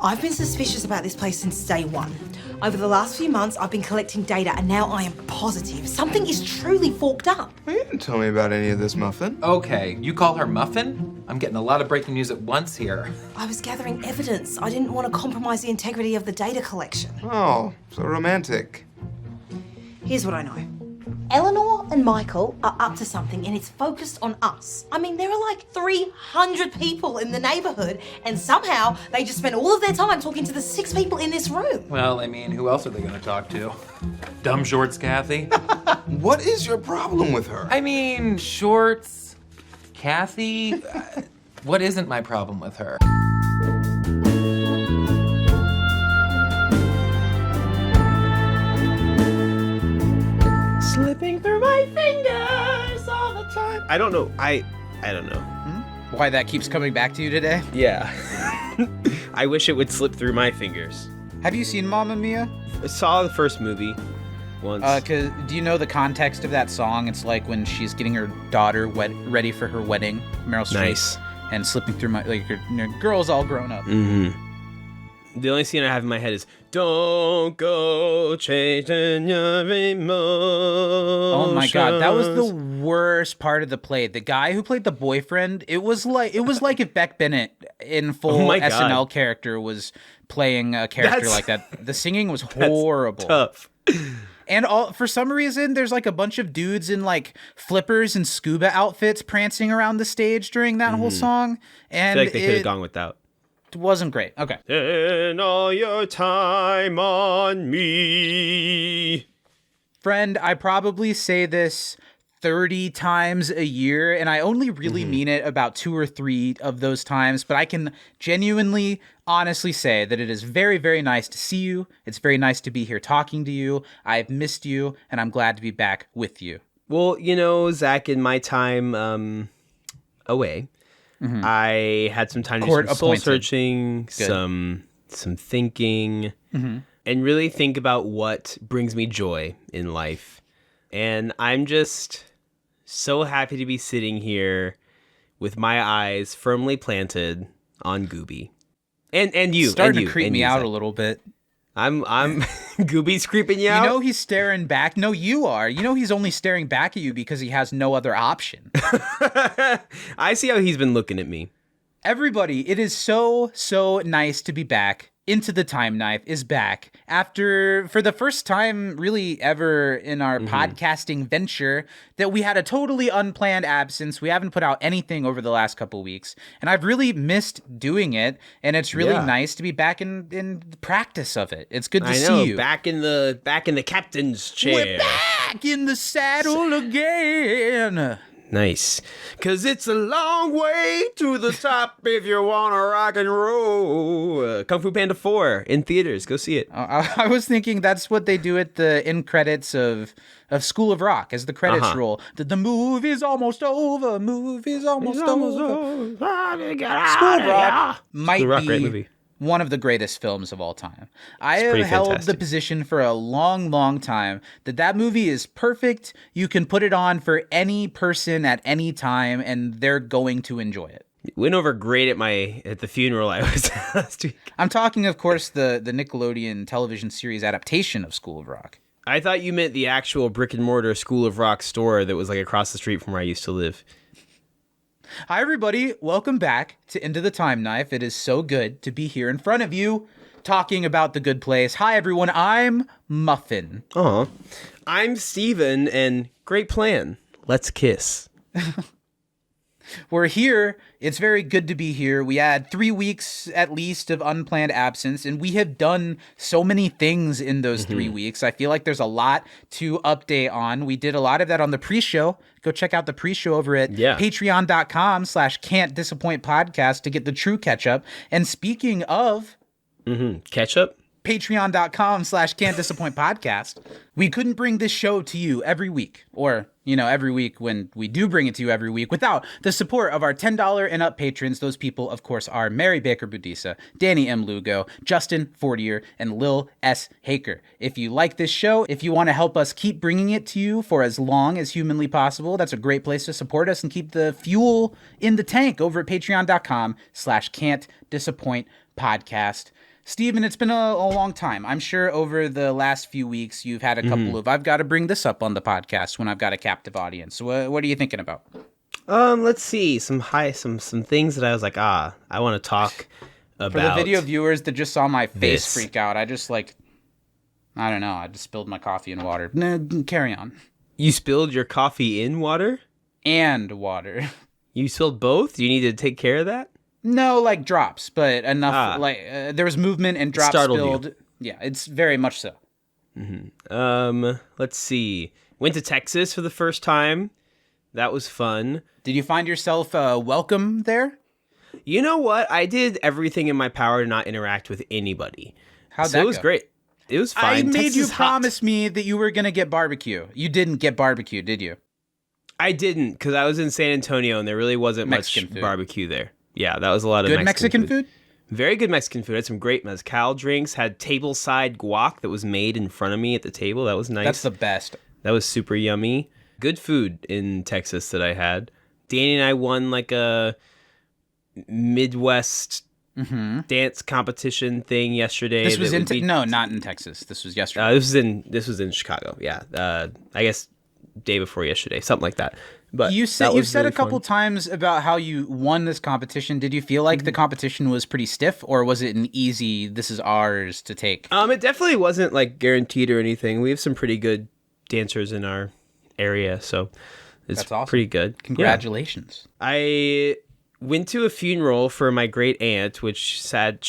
I've been suspicious about this place since day one. Over the last few months, I've been collecting data, and now I am positive something is truly forked up. You didn't tell me about any of this, Muffin. Okay, you call her Muffin? I'm getting a lot of breaking news at once here. I was gathering evidence. I didn't want to compromise the integrity of the data collection. Oh, so romantic. Here's what I know. Eleanor and Michael are up to something, and it's focused on us. I mean, there are like 300 people in the neighborhood, and somehow they just spend all of their time talking to the 6 people in this room. Well, I mean, who else are they going to talk to? Dumb shorts, Kathy? What is your problem with her? I mean, shorts, Kathy? What isn't my problem with her? Slipping through my fingers all the time. I don't know. I don't know. Why that keeps coming back to you today? Yeah. I wish it would slip through my fingers. Have you seen Mamma Mia? I saw the first movie once. Do you know the context of that song? It's like when she's getting her daughter ready for her wedding, Meryl Streep. Nice. And slipping through my, like, her girl's all grown up. Mm-hmm. The only scene I have in my head is, don't go changing your emotions. Oh my God, that was the worst part of the play. The guy who played the boyfriend, it was like if Beck Bennett in full SNL character was playing a character like that. The singing was horrible. Tough. And for some reason, there's like a bunch of dudes in like flippers and scuba outfits prancing around the stage during that whole song. And I feel like they could have gone without. Wasn't great. Okay. Spend all your time on me. Friend, I probably say this 30 times a year, and I only really mean it about 2 or 3 of those times, but I can genuinely, honestly say that it is very, very nice to see you. It's very nice to be here talking to you. I've missed you, and I'm glad to be back with you. Well, you know, Zach, in my time away, I had some time to do some soul searching, some thinking, and really think about what brings me joy in life. And I'm just so happy to be sitting here with my eyes firmly planted on Gooby. And you. Starting to creep me out a little bit. I'm Gooby's creeping you out. You know he's staring back. No, you are. You know he's only staring back at you because he has no other option. I see how he's been looking at me. Everybody, it is so nice to be back. Into the Time Knife is back after, for the first time really ever in our podcasting venture, that we had a totally unplanned absence. We haven't put out anything over the last couple weeks, and I've really missed doing it, and it's really nice to be back in practice of it. It's good to see you. Back in the captain's chair. We're back in the saddle again. Nice. 'Cause it's a long way to the top if you want to rock and roll. Kung Fu Panda 4 in theaters. Go see it. I was thinking that's what they do at the end credits of School of Rock as the credits roll. The movie's almost over. Movie's almost over. School of Rock might be great movie. One of the greatest films of all time. I have held the position for a long time that movie is perfect. You can put it on for any person at any time, and they're going to enjoy it. It went over great at the funeral I was at last week. I'm talking, of course, the Nickelodeon television series adaptation of School of Rock. I thought you meant the actual brick and mortar School of Rock store that was like across the street from where I used to live. Hi, everybody. Welcome back to Into the Time Knife. It is so good to be here in front of you talking about The Good Place. Hi, everyone. I'm Muffin. I'm Steven, and great plan. Let's kiss. We're here. It's very good to be here. We had 3 weeks at least of unplanned absence, and we have done so many things in those 3 weeks. I feel like there's a lot to update on. We did a lot of that on the pre-show. Go check out the pre-show over at patreon.com/can'tdisappointpodcast to get the true catch-up. And speaking of catch-up, patreon.com/can'tdisappointpodcast. We couldn't bring this show to you every week, or, every week when we do bring it to you every week, without the support of our $10 and up patrons. Those people, of course, are Mary Baker Budisa, Danny M. Lugo, Justin Fortier, and Lil S. Haker. If you like this show, if you want to help us keep bringing it to you for as long as humanly possible, that's a great place to support us and keep the fuel in the tank over at patreon.com/can'tdisappointpodcast. Steven, it's been a long time. I'm sure over the last few weeks you've had a couple of, I've got to bring this up on the podcast when I've got a captive audience. What are you thinking about? Let's see. Some things that I was like, I want to talk about. For the video viewers that just saw my face freak out, I just I don't know. I just spilled my coffee in water. Carry on. You spilled your coffee in water? And water. You spilled both? You need to take care of that? No, like drops, but enough. There was movement and drops spilled. You. Yeah, it's very much so. Mm-hmm. Let's see. Went to Texas for the first time. That was fun. Did you find yourself welcome there? You know what? I did everything in my power to not interact with anybody. How'd that go? It was great. It was fine. I made Texas you is promise hot. me that you were going to get barbecue. You didn't get barbecue, did you? I didn't, because I was in San Antonio and there really wasn't Mexican much food. barbecue there. Yeah, that was a lot of Good Mexican food? Very good Mexican food. I had some great mezcal drinks. Had tableside guac that was made in front of me at the table. That was nice. That's the best. That was super yummy. Good food in Texas that I had. Danny and I won like a Midwest dance competition thing yesterday. This was no, not in Texas. This was yesterday. This was in Chicago. Yeah, I guess day before yesterday, something like that. But you've said really a couple times about how you won this competition. Did you feel like the competition was pretty stiff, or was it an easy, this is ours to take? It definitely wasn't like guaranteed or anything. We have some pretty good dancers in our area, so it's That's awesome. Pretty good. Congratulations. Yeah. I went to a funeral for my great aunt, which sad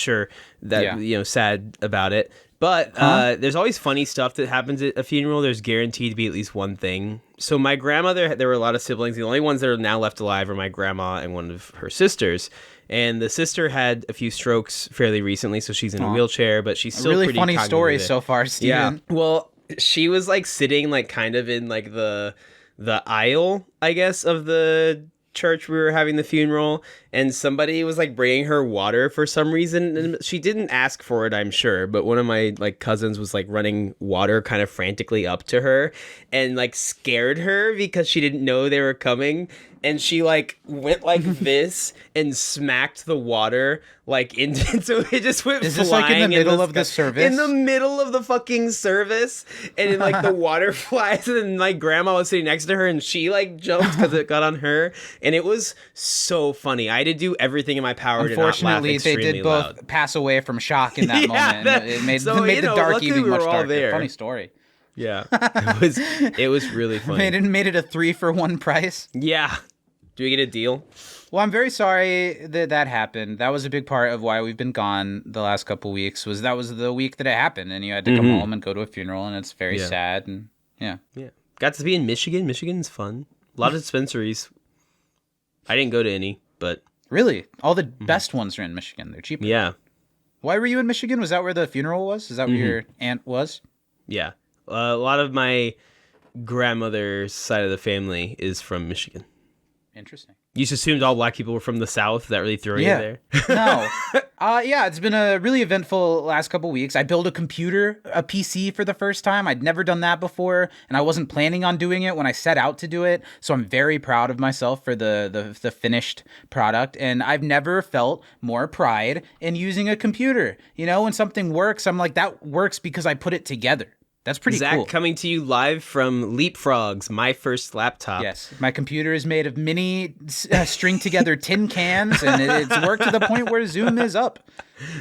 about it. But there's always funny stuff that happens at a funeral. There's guaranteed to be at least one thing. So my grandmother, there were a lot of siblings. The only ones that are now left alive are my grandma and one of her sisters. And the sister had a few strokes fairly recently, so she's in a wheelchair, but she's still really pretty funny story cognitive. so far, Steven. Yeah. Well, she was like sitting like kind of in like the aisle, I guess, of the church we were having the funeral, and somebody was like bringing her water for some reason, and she didn't ask for it, I'm sure, but one of my like cousins was like running water kind of frantically up to her and like scared her because she didn't know they were coming, and she like went like this and smacked the water like into so it just went Is this like in the middle of the service? In the middle of the fucking service, and then like the water flies, and then my grandma was sitting next to her and she like jumped because it got on her, and it was so funny. I had to do everything in my power to not laugh Unfortunately, they did both loud. Pass away from shock in that moment. And it made the dark luckily evening we were much all darker. there. Funny story. Yeah, it was really funny. Made it a 3-for-1 price. Yeah. Do we get a deal? Well, I'm very sorry that happened. That was a big part of why we've been gone the last couple weeks. That was the week that it happened, and you had to come home and go to a funeral, and it's very sad. And yeah. Got to be in Michigan. Michigan's fun. A lot of dispensaries. I didn't go to any, but really, all the best ones are in Michigan. They're cheaper. Yeah. Why were you in Michigan? Was that where the funeral was? Is that where your aunt was? Yeah. A lot of my grandmother's side of the family is from Michigan. Interesting. You just assumed all black people were from the South. That really threw you there? No. It's been a really eventful last couple weeks. I built a PC for the first time. I'd never done that before, and I wasn't planning on doing it when I set out to do it. So I'm very proud of myself for the finished product, and I've never felt more pride in using a computer. You know, when something works, I'm like, that works because I put it together. That's pretty Zach, cool. coming to you live from Leapfrogs, my first laptop. Yes, my computer is made of mini string-together tin cans, and it's worked to the point where Zoom is up.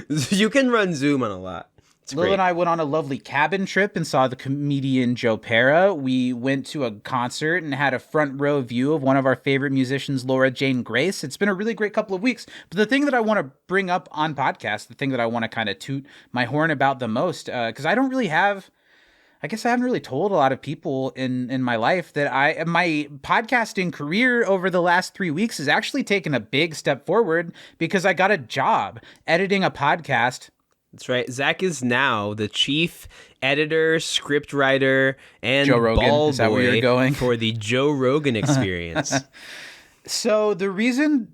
You can run Zoom on a lot. It's Lil great. and I went on a lovely cabin trip and saw the comedian Joe Pera. We went to a concert and had a front row view of one of our favorite musicians, Laura Jane Grace. It's been a really great couple of weeks. But the thing that I want to bring up on podcast, the thing that I want to kind of toot my horn about the most, because I haven't really told a lot of people in my life that my podcasting career over the last 3 weeks has actually taken a big step forward because I got a job editing a podcast. That's right. Zach is now the chief editor, script writer, and Joe Rogan. ball Is that where boy you're going? for the Joe Rogan Experience. So the reason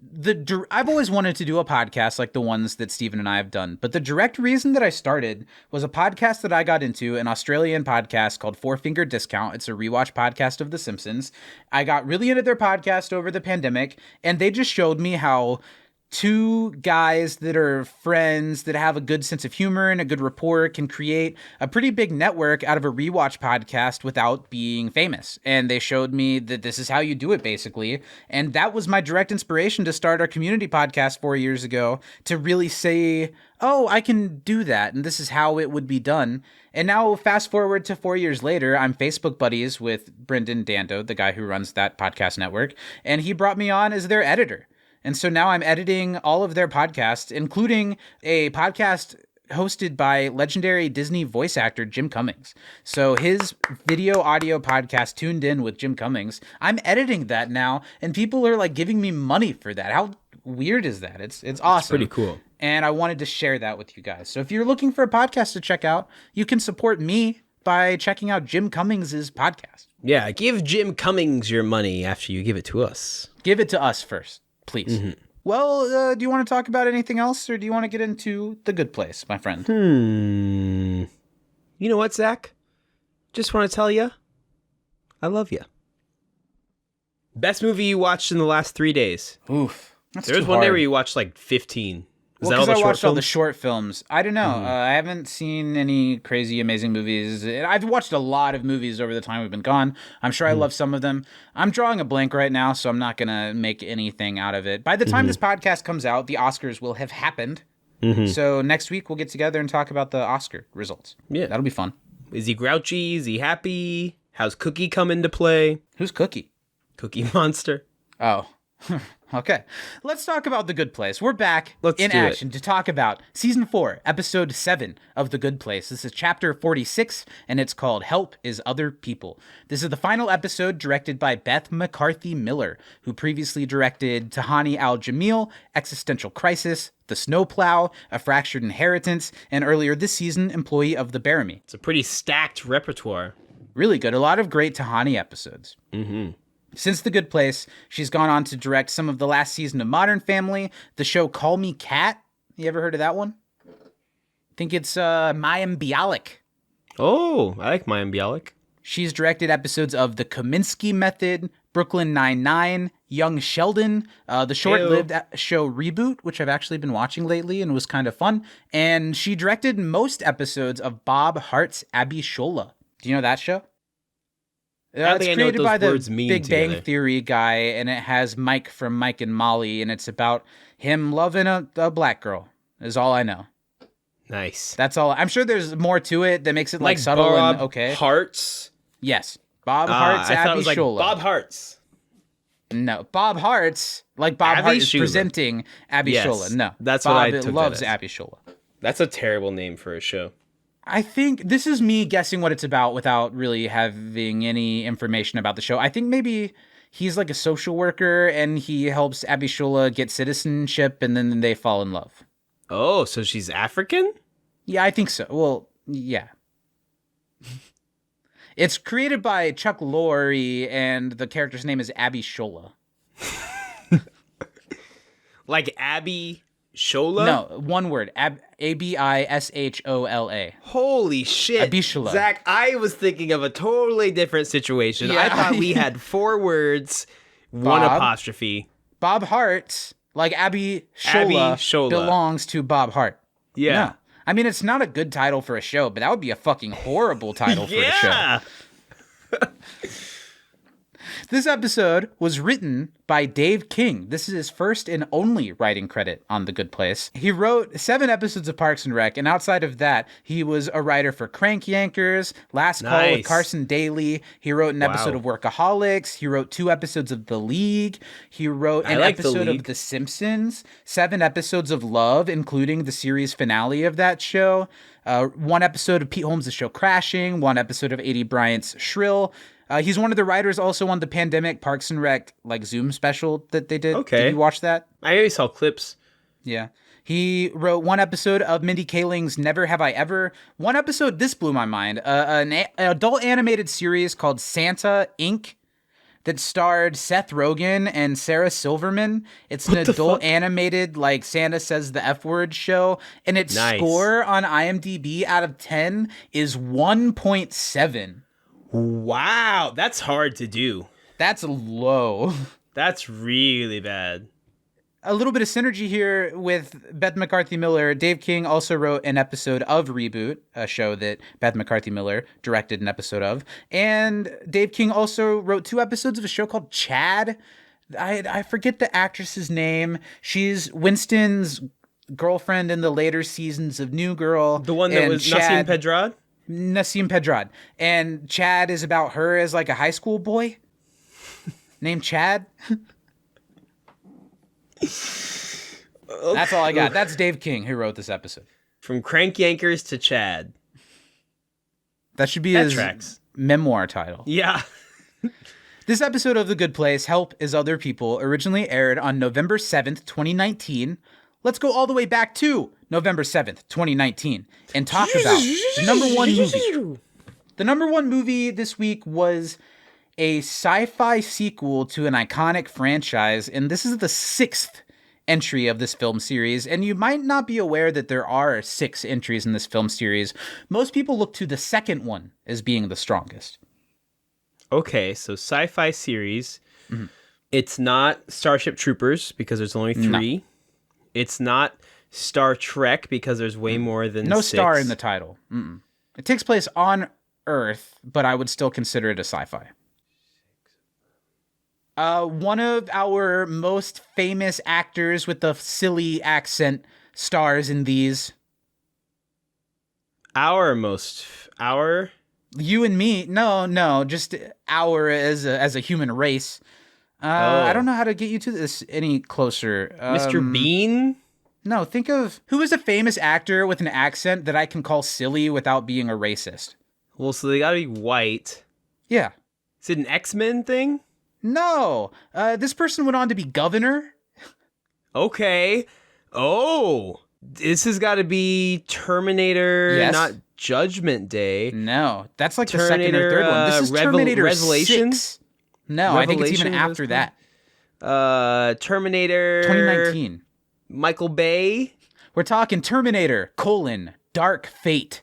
I've always wanted to do a podcast like the ones that Steven and I have done, but the direct reason that I started was a podcast that I got into, an Australian podcast called Four Finger Discount. It's a rewatch podcast of The Simpsons. I got really into their podcast over the pandemic, and they just showed me how two guys that are friends that have a good sense of humor and a good rapport can create a pretty big network out of a Rewatch podcast without being famous. And they showed me that this is how you do it, basically. And that was my direct inspiration to start our community podcast 4 years ago, to really say, oh, I can do that, and this is how it would be done. And now, fast forward to 4 years later, I'm Facebook buddies with Brendan Dando, the guy who runs that podcast network, and he brought me on as their editor. And so now I'm editing all of their podcasts, including a podcast hosted by legendary Disney voice actor Jim Cummings. So his video audio podcast, Tuned In with Jim Cummings, I'm editing that now, and people are like giving me money for that. How weird is that? It's awesome. It's pretty cool. And I wanted to share that with you guys. So if you're looking for a podcast to check out, you can support me by checking out Jim Cummings' podcast. Yeah, give Jim Cummings your money after you give it to us. Give it to us first, please. Mm-hmm. Well, do you want to talk about anything else, or do you want to get into The Good Place, my friend? You know what, Zach? Just want to tell you, I love you. Best movie you watched in the last 3 days? Oof. There was one day where you watched like 15. Well, because I watched all the short films. I don't know. I haven't seen any crazy, amazing movies. I've watched a lot of movies over the time we've been gone. I'm sure I love some of them. I'm drawing a blank right now, so I'm not going to make anything out of it. By the time this podcast comes out, the Oscars will have happened. So next week, we'll get together and talk about the Oscar results. Yeah. That'll be fun. Is he grouchy? Is he happy? How's Cookie come into play? Who's Cookie? Cookie Monster. Oh. Okay, let's talk about The Good Place. We're back in action to talk about Season 4, Episode 7 of The Good Place. This is Chapter 46, and it's called Help is Other People. This is the final episode directed by Beth McCarthy Miller, who previously directed Tahani Al-Jamil, Existential Crisis, The Snowplow, A Fractured Inheritance, and earlier this season, Employee of the Baramy. It's a pretty stacked repertoire. Really good. A lot of great Tahani episodes. Since The Good Place, she's gone on to direct some of the last season of Modern Family, the show Call Me Kat. You ever heard of that one? I think it's Mayim Bialik. Oh, I like Mayim Bialik. She's directed episodes of The Kaminsky Method, Brooklyn Nine-Nine, Young Sheldon, the short-lived show Reboot, which I've actually been watching lately and was kind of fun. And she directed most episodes of Bob Hart's Abby Shola. Do you know that show? It's created by the Big Bang Theory guy, and it has Mike from Mike and Molly, and it's about him loving a black girl, is all I know. Nice. That's all. I'm sure there's more to it that makes it like subtle and okay. Hart's? Yes. Bob Hart's Abby Shola. Bob Hart's. No. Bob Hart's, like Bob Hart is presenting Abby Shola. No. That's Bob what I took loves that as. Abby Shola. That's a terrible name for a show. I think this is me guessing what it's about without really having any information about the show. I think maybe he's like a social worker and he helps Abby Shola get citizenship and then they fall in love. Oh, so she's African? Yeah, I think so. Well, yeah. It's created by Chuck Lorre and the character's name is Abby Shola. Like Abby Shola? No, one word. Abishola. Holy shit. Abishola. Zach, I was thinking of a totally different situation. Yeah. I thought we had 4 words, one apostrophe. Bob Hart, like Abby Shola, belongs to Bob Hart. Yeah. No. I mean, it's not a good title for a show, but that would be a fucking horrible title for a show. This episode was written by Dave King. This is his first and only writing credit on The Good Place. He wrote 7 episodes of Parks and Rec, and outside of that, he was a writer for Crank Yankers, Last Call with Carson Daly. He wrote an episode of Workaholics. He wrote 2 episodes of The League. He wrote an episode of The Simpsons, 7 episodes of Love, including the series finale of that show, 1 episode of Pete Holmes' show Crashing, 1 episode of A.D. Bryant's Shrill. He's one of the writers also on the Pandemic Parks and Rec like Zoom special that they did. Okay. Did you watch that? I always saw clips. Yeah. He wrote 1 episode of Mindy Kaling's Never Have I Ever. 1 episode, this blew my mind, an adult animated series called Santa Inc. that starred Seth Rogen and Sarah Silverman. It's an adult animated like Santa Says the F Word show, and its score on IMDb out of 10 is 1.7. Wow, that's hard to do. That's low. That's really bad. a little bit of synergy here with Beth McCarthy Miller. Dave King also wrote an episode of Reboot, a show that Beth McCarthy Miller directed an episode of. And Dave King also wrote 2 episodes of a show called Chad. I forget the actress's name. She's Winston's girlfriend in the later seasons of New Girl. The one that was Nassim Pedrad? Nassim Pedrad. And Chad is about her as like a high school boy named Chad. That's all I got. That's Dave King who wrote this episode. From Crank Yankers to Chad. That should be his memoir title. Yeah. This episode of The Good Place, Help Is Other People, originally aired on November 7th, 2019. Let's go all the way back to November 7th, 2019, and talk about the number 1 movie. The number 1 movie this week was a sci-fi sequel to an iconic franchise, and this is the 6th entry of this film series, and you might not be aware that there are 6 entries in this film series. Most people look to the second one as being the strongest. Okay, so sci-fi series. Mm-hmm. It's not Starship Troopers because there's only 3. No. It's not Star Trek because there's way more than 6. No star in the title. Mm-mm. It takes place on Earth, but I would still consider it a sci-fi. One of our most famous actors with the silly accent stars in these. You and me? No, just our as a human race. I don't know how to get you to this any closer. Mr. Bean? No, think of who is a famous actor with an accent that I can call silly without being a racist. Well, so they gotta be white. Yeah. Is it an X-Men thing? No. This person went on to be governor. Okay. Oh. This has got to be Terminator, not Judgment Day. No, that's like Terminator, the second or third one. This is Terminator Revelations? 6. No, I think it's even after that. Terminator 2019. Michael Bay. We're talking Terminator, Dark Fate.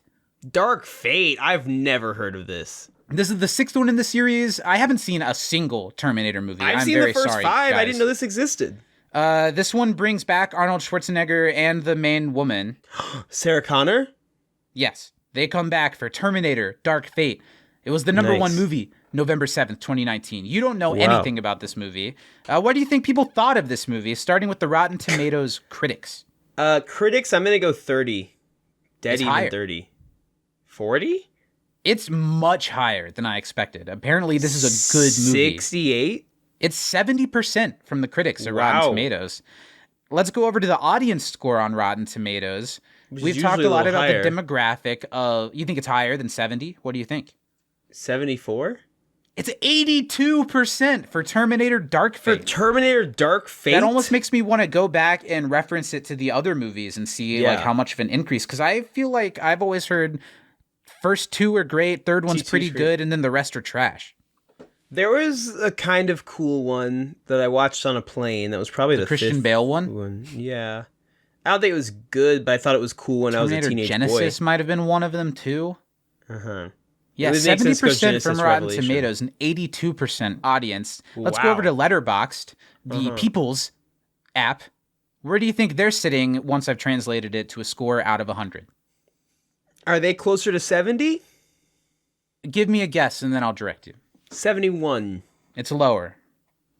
Dark Fate? I've never heard of this. This is the 6th one in the series. I haven't seen a single Terminator movie. I've seen the first 5. Guys. I didn't know this existed. This one brings back Arnold Schwarzenegger and the main woman. Sarah Connor? Yes. They come back for Terminator, Dark Fate. It was the number 1 movie, November 7th, 2019. You don't know anything about this movie. What do you think people thought of this movie, starting with the Rotten Tomatoes critics? Critics, I'm going to go 30. Dead even higher. 30. 40? It's much higher than I expected. Apparently, this is a good movie. 68? It's 70% from the critics at Rotten Tomatoes. Let's go over to the audience score on Rotten Tomatoes. We've talked a lot about the demographic of... You think it's higher than 70? What do you think? 74? It's 82% for Terminator Dark Fate. For Terminator Dark Fate? That almost makes me want to go back and reference it to the other movies and see like how much of an increase. Because I feel like I've always heard... First 2 are great, third one's pretty good, and then the rest are trash. There was a kind of cool one that I watched on a plane. That was probably the Christian Bale one? Yeah. I don't think it was good, but I thought it was cool when I was a teenage Genesis boy. might have been one of them, too. Uh-huh. Yeah, 70% from Rotten Tomatoes and 82% audience. Let's go over to Letterboxd, the People's app. Where do you think they're sitting once I've translated it to a score out of 100? Are they closer to 70? Give me a guess, and then I'll direct you. 71. It's lower.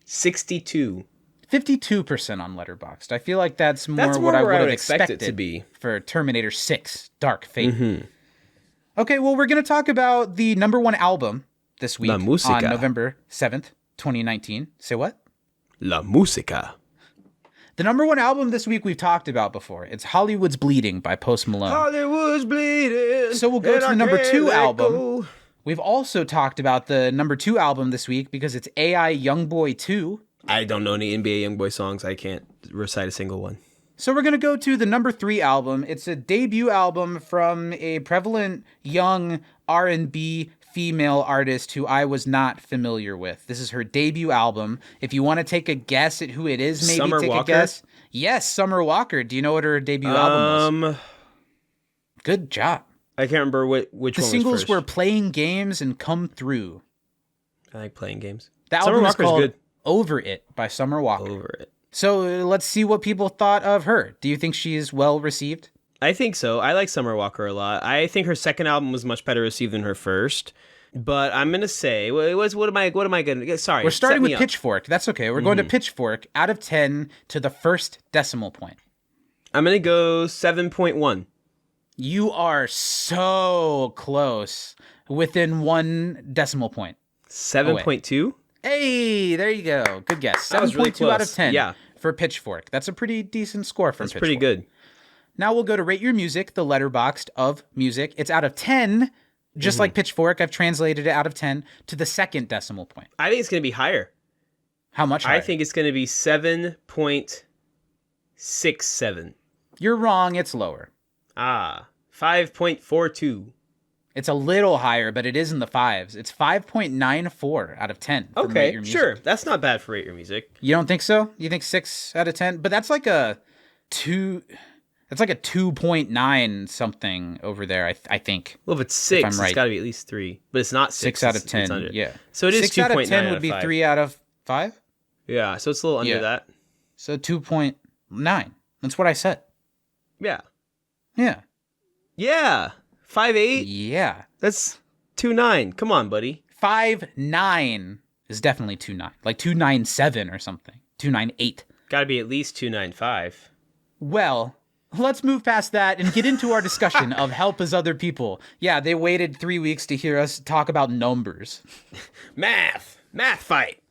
62. 52% on Letterboxd. I feel like that's more what I would have expected it to be for Terminator 6, Dark Fate. Mm-hmm. Okay, well, we're going to talk about the number 1 album this week on November 7th, 2019. Say what? La Música. The number 1 album this week we've talked about before. It's Hollywood's Bleeding by Post Malone. Hollywood's bleeding. So we'll go to the number 2 album. We've also talked about the number 2 album this week because it's AI Youngboy 2. I don't know any NBA Youngboy songs. I can't recite a single one. So we're going to go to the number 3 album. It's a debut album from a prevalent young R&B female artist who I was not familiar with. This is her debut album. If you want to take a guess at who it is, maybe Summer take Walker? a guess. Yes, Summer walker. Do you know what her debut album was? Good job. I can't remember which one was first. The singles were Playing Games and Come Through. I like Playing Games. The album is called Over It by Summer Walker. Over It. So let's see what people thought of her. Do you think she's well received? I think so. I like Summer Walker a lot. I think her second album was much better received than her first. But I'm gonna say, what am I gonna? Sorry, we're starting with Pitchfork. That's okay. We're going to Pitchfork out of 10 to the first decimal point. I'm gonna go 7.1. You are so close, within 1 decimal point. 7.2. Hey, there you go. Good guess. 7.2 really close. out of 10. Yeah. For Pitchfork. That's a pretty decent score for Pitchfork. That's pretty good. Now we'll go to Rate Your Music, the letterboxed of music. It's out of 10. Just like Pitchfork, I've translated it out of 10 to the second decimal point. I think it's going to be higher. How much higher? I think it's going to be 7.67. You're wrong. It's lower. 5.42. It's a little higher, but it is in the 5s. It's 5.94 out of 10. Okay, sure. That's not bad for Rate Your Music. You don't think so? You think 6 out of 10? But that's like a 2... That's like a 2.9 something over there, I think. Well, if it's 6, it's got to be at least 3. But it's not 6. 6 out of 10, it's yeah. So it is 6 out of 10 would be 5. 3 out of 5? Yeah, so it's a little under that. So 2.9. That's what I said. Yeah. Yeah. Yeah. 5.8? Yeah. That's 2.9. Come on, buddy. 5.9 is definitely 2.9. Like 2.97 or something. 2.98. Got to be at least 2.95. Well... Let's move past that and get into our discussion of Help As Other People. Yeah, they waited 3 weeks to hear us talk about numbers. Math fight.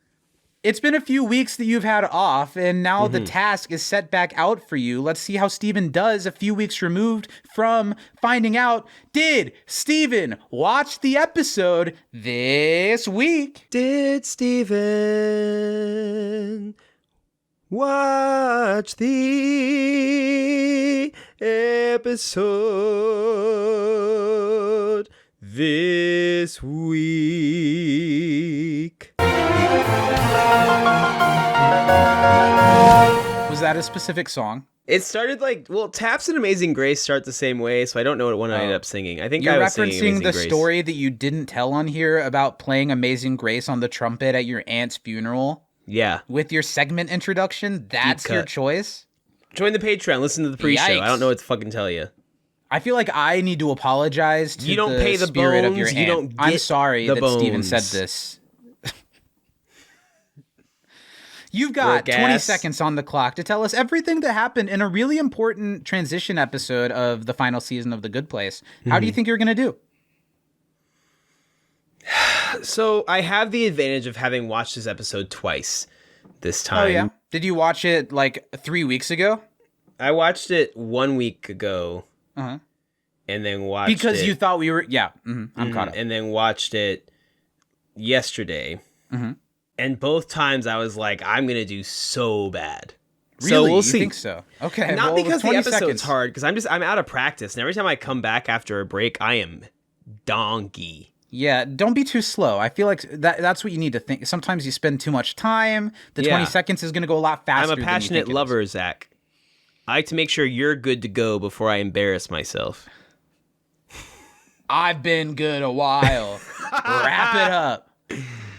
It's been a few weeks that you've had off, and now the task is set back out for you. Let's see how Steven does a few weeks removed from finding out, did Steven watch the episode this week? Did Steven watch the episode this week? Was that a specific song? It started Taps and Amazing Grace start the same way, so I don't know what one I ended up singing. I think I was singing Amazing You're referencing the Grace. story that you didn't tell on here about playing Amazing Grace on the trumpet at your aunt's funeral? Yeah. With your segment introduction? That's your choice? Join the Patreon. Listen to the pre-show. Yikes. I don't know what to fucking tell you. I feel like I need to apologize to you don't pay the spirit bones, of your aunt. You don't get I'm sorry the that bones. Steven said this. You've got 20 seconds on the clock to tell us everything that happened in a really important transition episode of the final season of The Good Place. How do you think you're going to do? So I have the advantage of having watched this episode twice this time. Oh, yeah? Did you watch it like 3 weeks ago? I watched it 1 week ago. Uh-huh. And then watched because it. You thought we were... Yeah, I'm caught up. And then watched it yesterday. Mm-hmm. And both times I was like, I'm going to do so bad. Really? So we'll you see. think so? Okay. Not because the episode's seconds. hard, because I'm out of practice. And every time I come back after a break, I am donkey. Yeah, don't be too slow. I feel like that's what you need to think. Sometimes you spend too much time. The 20 seconds is going to go a lot faster. I'm a passionate lover, Zach. I like to make sure you're good to go before I embarrass myself. I've been good a while. Wrap it up.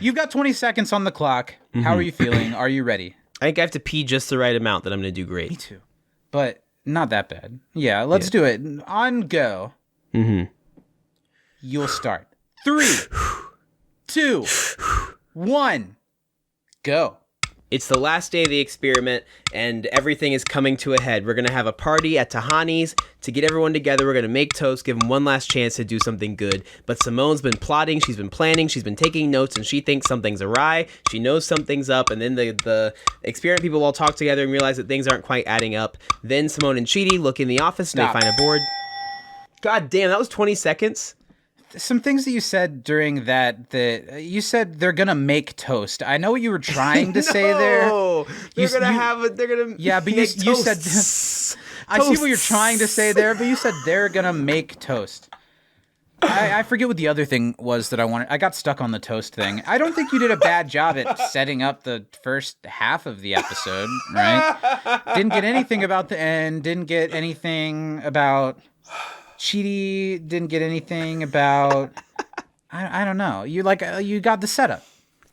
You've got 20 seconds on the clock. How are you feeling? Are you ready? I think I have to pee just the right amount that I'm going to do great. Me too. But not that bad. Yeah, let's do it. On go. Mm-hmm. You'll start. 3, 2, 1, go. It's the last day of the experiment, and everything is coming to a head. We're going to have a party at Tahani's to get everyone together. We're going to make toast, give them one last chance to do something good. But Simone's been plotting, she's been planning, she's been taking notes, and she thinks something's awry. She knows something's up, and then the experiment people all talk together and realize that things aren't quite adding up. Then Simone and Chidi look in the office, and they find a board. God damn, that was 20 seconds. Some things that you said during that you said they're gonna make toast. I know what you were trying to say there. They're gonna yeah, but you said I see what you're trying to say there, but you said they're gonna make toast. I forget what the other thing was that I wanted. I got stuck on the toast thing. I don't think you did a bad job at setting up the first half of the episode, right? Didn't get anything about the end. Didn't get anything about Chidi. Didn't get anything about. I don't know. You got the setup.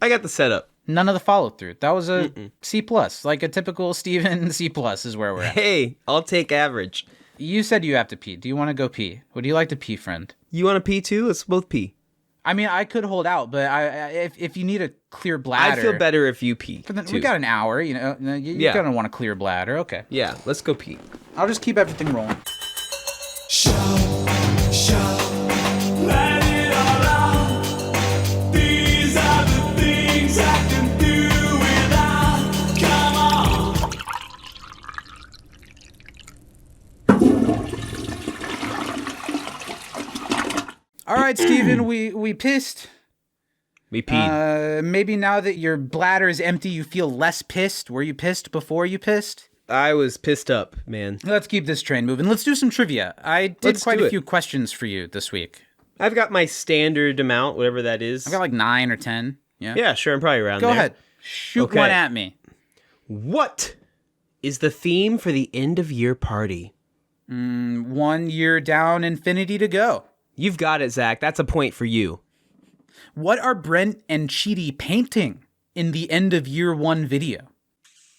I got the setup. None of the follow through. That was a C+, like a typical Steven C+ is where we're at. Hey, I'll take average. You said you have to pee. Do you want to go pee? Would you like to pee, friend? You want to pee too? Let's both pee. I mean, I could hold out, but if you need a clear bladder, I feel better if you pee. We got an hour. You're gonna want a clear bladder. Okay. Yeah, let's go pee. I'll just keep everything rolling. Let it all out. These are the things I can do without. Come on. All right, Steven, we pissed. We peed. Maybe now that your bladder is empty, you feel less pissed. Were you pissed before you pissed? I was pissed up, man. Let's keep this train moving. Let's do some trivia. I did quite a few questions for you this week. I've got my standard amount, whatever that is. I've got like 9 or 10. Yeah. Yeah, sure. I'm probably around Go there. ahead. Shoot one at me. What is the theme for the end of year party? 1 year down, infinity to go. You've got it, Zach. That's a point for you. What are Brent and Chidi painting in the end of year 1 video?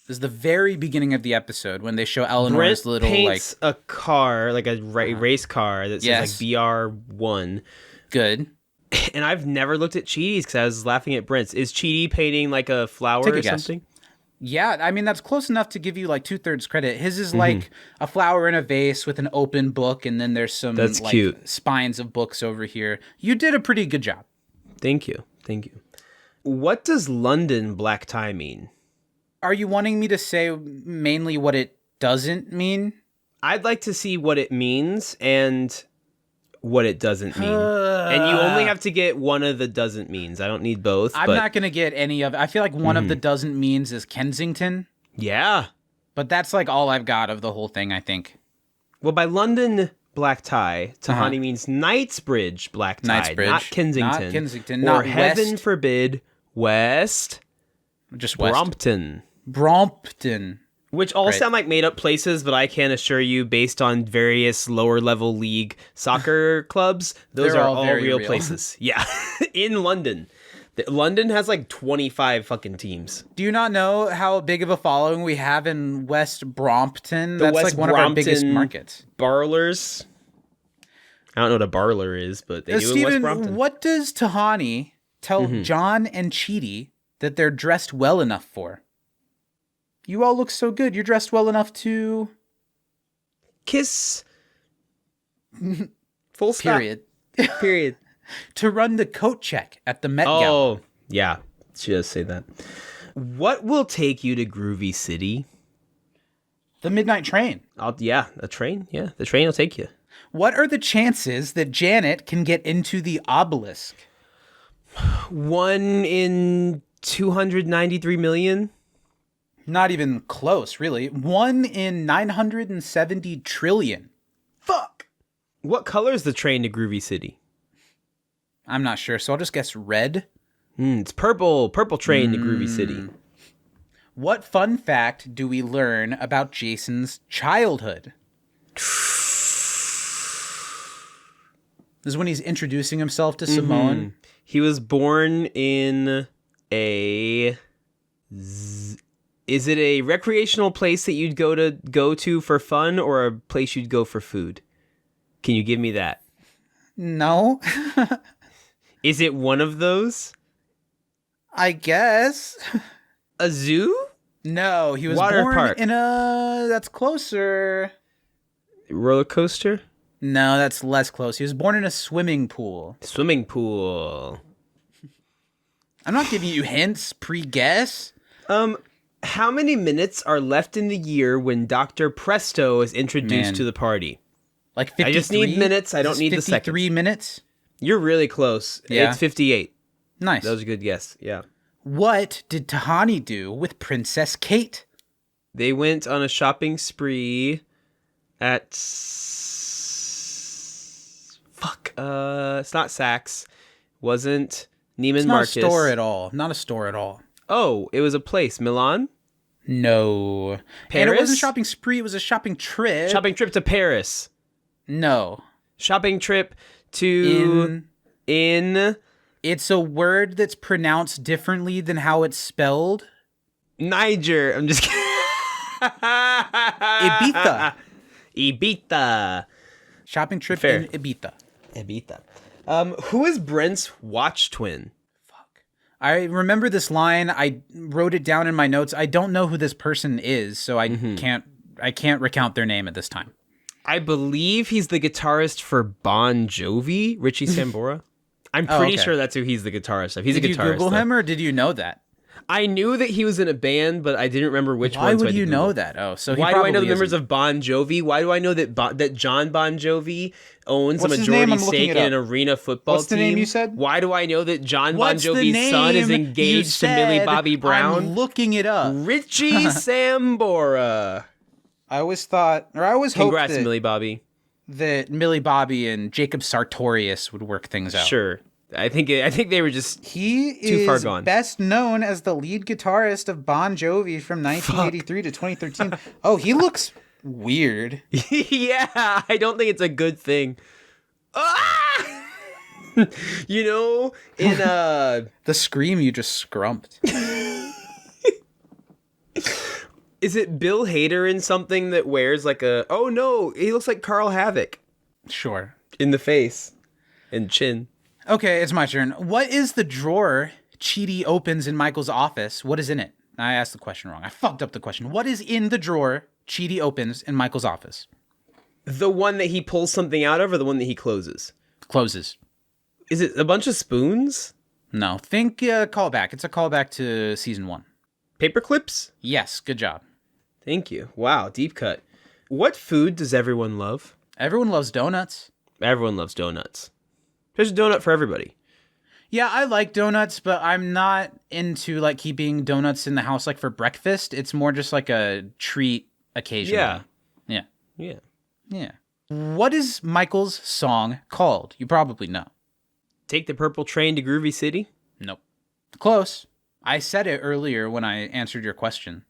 This is the very beginning of the episode when they show Eleanor's Brent little paints a car, like a race car that says like BR1. Good. And I've never looked at Chidi's because I was laughing at Brent's. Is Chidi painting like a flower Take a or guess. something? Yeah, I mean, that's close enough to give you like 2/3 credit. His is like a flower in a vase with an open book, and then there's some That's cute. spines of books over here. You did a pretty good job. Thank you. Thank you. What does London black tie mean? Are you wanting me to say mainly what it doesn't mean? I'd like to see what it means and what it doesn't mean. And you only have to get one of the doesn't means. I don't need both. I'm not going to get any of it. I feel like one of the doesn't means is Kensington, Yeah. but that's like all I've got of the whole thing, I think. Well, by London black tie, Tahani means Knightsbridge black tie, Knightsbridge. not Kensington. Not Kensington, Or not heaven West. forbid, West Just West. Brompton. Brompton. Which all Right. sound like made-up places, but I can assure you, based on various lower-level league soccer clubs, those They're are all all very real real. places. Yeah, in London. London has like 25 fucking teams. Do you not know how big of a following we have in West Brompton? The That's West like one of our biggest Brompton markets. Barlers. I don't know what a barler is, but they do in West Steven, Brompton. what does Tahani tell John and Chidi that they're dressed well enough for? You all look so good. You're dressed well enough to... Kiss. Full stop. Period. To run the coat check at the Met Gala. Oh, yeah. She does say that. What will take you to Groovy City? The midnight train. A train. Yeah, the train will take you. What are the chances that Janet can get into the obelisk? 1 in 293 million? Not even close, really. 1 in 970 trillion. Fuck! What color is the train to Groovy City? I'm not sure, so I'll just guess red. It's purple. Purple train to Groovy City. What fun fact do we learn about Jason's childhood? This is when he's introducing himself to Simone. He was born in a... Is it a recreational place that you'd go to for fun, or a place you'd go for food? Can you give me that? No, Is it one of those? I guess. A zoo? No, he was Water born park. in a... That's closer. Roller coaster? No, that's less close. He was born in a swimming pool. Swimming pool. I'm not giving you hints, pre-guess. How many minutes are left in the year when Dr. Presto is introduced to the party? Like 53? I just need minutes. I don't need the seconds. 53 minutes? You're really close. Yeah. It's 58. Nice. That was a good guess. Yeah. What did Tahani do with Princess Kate? They went on a shopping spree at... Fuck. It's not Saks. Wasn't Neiman Marcus. Not a store at all. Not a store at all. Oh, it was a place. Milan? No. Paris? And it wasn't a shopping spree. It was a shopping trip. Shopping trip to Paris. No. Shopping trip to... In It's a word that's pronounced differently than how it's spelled. Niger. I'm just kidding. Ibiza. Ibiza. Shopping trip Fair. in Ibiza. Ibiza. Who is Brent's watch twin? I remember this line. I wrote it down in my notes. I don't know who this person is, so I can't recount their name at this time. I believe he's the guitarist for Bon Jovi, Richie Sambora. I'm pretty sure that's who he's the guitarist of. He's Did a you guitarist. Google him, or did you know that? I knew that he was in a band, but I didn't remember which one. Why so I would had you to know Google. that? Oh, so he Why do I know the probably members isn't. of Bon Jovi? Why do I know that that John Bon Jovi owns What's a his name? majority I'm looking stake it in an up. arena football What's the team? name you said? Why do I know that John What's Bon the Jovi's son is name you engaged to Millie said? Bobby Brown? I'm looking it up. Richie Sambora. I always thought, or I always hoped Congrats, that, Millie Bobby. that Millie Bobby and Jacob Sartorius would work things out. Sure. I think they were just He Too far is gone. best known as the lead guitarist of Bon Jovi from 1983 to 2013. Oh, he looks weird. yeah, I don't think it's a good thing. Ah! You know, in The scream you just scrumped. is it Bill Hader in something that wears like a oh no, he looks like Carl Havoc Sure. in the face and chin. Okay, it's my turn. What is the drawer Chidi opens in Michael's office? What is in it? I asked the question wrong. I fucked up the question. What is in the drawer Chidi opens in Michael's office? The one that he pulls something out of or the one that he closes? Closes. Is it a bunch of spoons? No. Think callback. It's a callback to season 1. Paper clips? Yes, good job. Thank you. Wow, deep cut. What food does everyone love? Everyone loves donuts. Everyone loves donuts. There's a donut for everybody. Yeah, I like donuts, but I'm not into like keeping donuts in the house like for breakfast. It's more just like a treat occasionally. Yeah. Yeah. Yeah. Yeah. What is Michael's song called? You probably know. Take the purple train to Groovy City? Nope. Close. I said it earlier when I answered your question.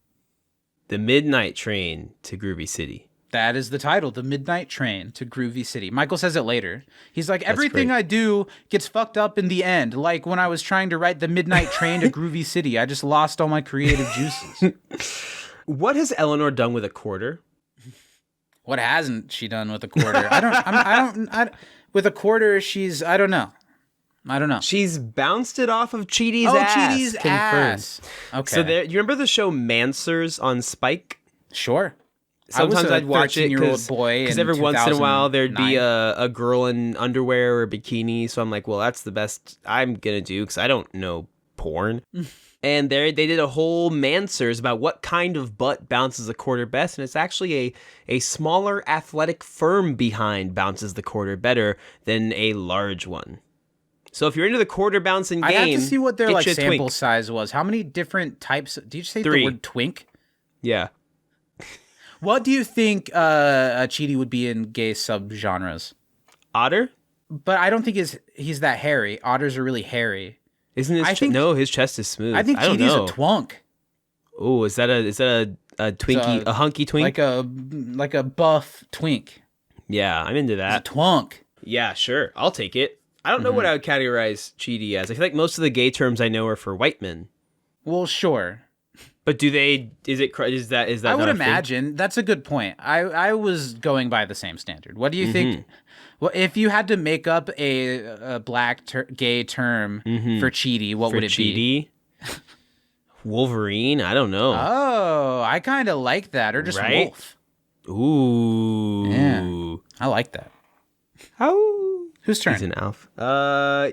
The Midnight Train to Groovy City. That is the title, The Midnight Train to Groovy City. Michael says it later. He's like, everything great. I do gets fucked up in the end. Like when I was trying to write The Midnight Train to Groovy City, I just lost all my creative juices. What has Eleanor done with a quarter? What hasn't she done with a quarter? With a quarter, I don't know. She's bounced it off of Chidi's Oh, ass. Chidi's Confirmed. ass. Okay. So there, you remember the show Mansers on Spike? Sure. Sometimes I'd watch it because every once in a while there'd be a girl in underwear or bikini. So I'm like, well, that's the best I'm going to do because I don't know porn. And they did a whole Mansers about what kind of butt bounces a quarter best. And it's actually a smaller athletic firm behind bounces the quarter better than a large one. So if you're into the quarter bouncing game, I have to see what their get like you a sample twink. size was. How many different types? Did you say 3. the word twink? Yeah. What do you think Chidi would be in gay subgenres? Otter? But I don't think he's that hairy. Otters are really hairy. Isn't his no, his chest is smooth. I think don't Chidi's know. a twunk. Oh, is that a Twinkie, a hunky twink? Like a buff twink. Yeah, I'm into A that. twunk. Yeah, sure. I'll take it. I don't know what I would categorize Chidi as. I feel like most of the gay terms I know are for white men. Well, sure. But is that I not would a thing? imagine. That's a good point. I was going by the same standard. What do you think? Well, if you had to make up a black gay term for Chidi, what For would it be? Chidi? Wolverine? I don't know. Oh, I kind of like that. Or just Right? wolf. Ooh. Yeah. I like that. How? Whose turn? He's an Alf.